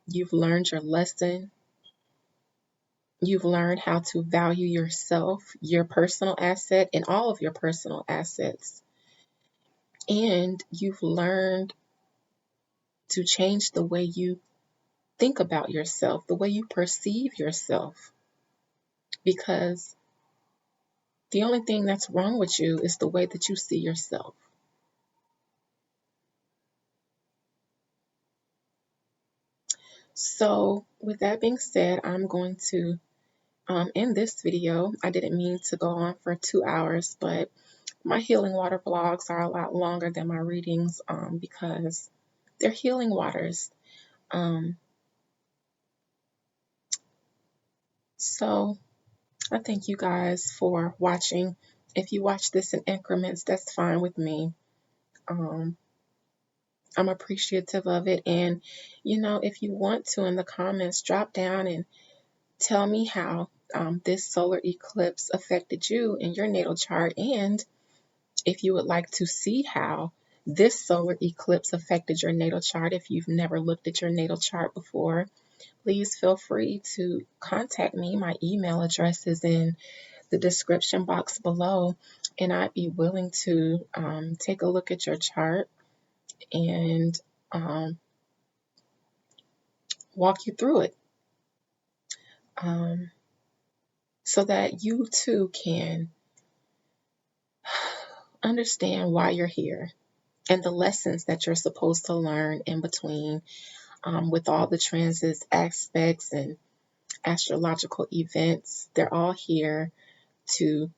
You've learned your lesson. You've learned how to value yourself, your personal asset, and all of your personal assets. And you've learned to change the way you think about yourself, the way you perceive yourself. Because the only thing that's wrong with you is the way that you see yourself. So, with that being said, I'm going to end this video. I didn't mean to go on for 2 hours, but my healing water vlogs are a lot longer than my readings because they're healing waters. So I thank you guys for watching. If you watch this in increments, that's fine with me. I'm appreciative of it. And, if you want to, in the comments, drop down and tell me how this solar eclipse affected you in your natal chart. And if you would like to see how this solar eclipse affected your natal chart, if you've never looked at your natal chart before, please feel free to contact me. My email address is in the description box below. and I'd be willing to take a look at your chart and um, walk you through it, um, so that you too can understand why you're here and the lessons that you're supposed to learn in between, with all the transits, aspects, and astrological events. They're all here to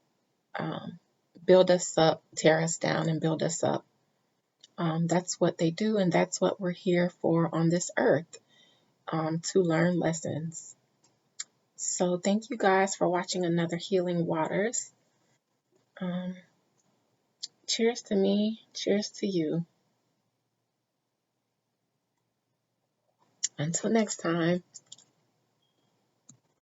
um, build us up, tear us down, and build us up. That's what they do, and that's what we're here for on this earth, to learn lessons. So, thank you guys for watching another Healing Waters. Um, Cheers to me, cheers to you. Until next time.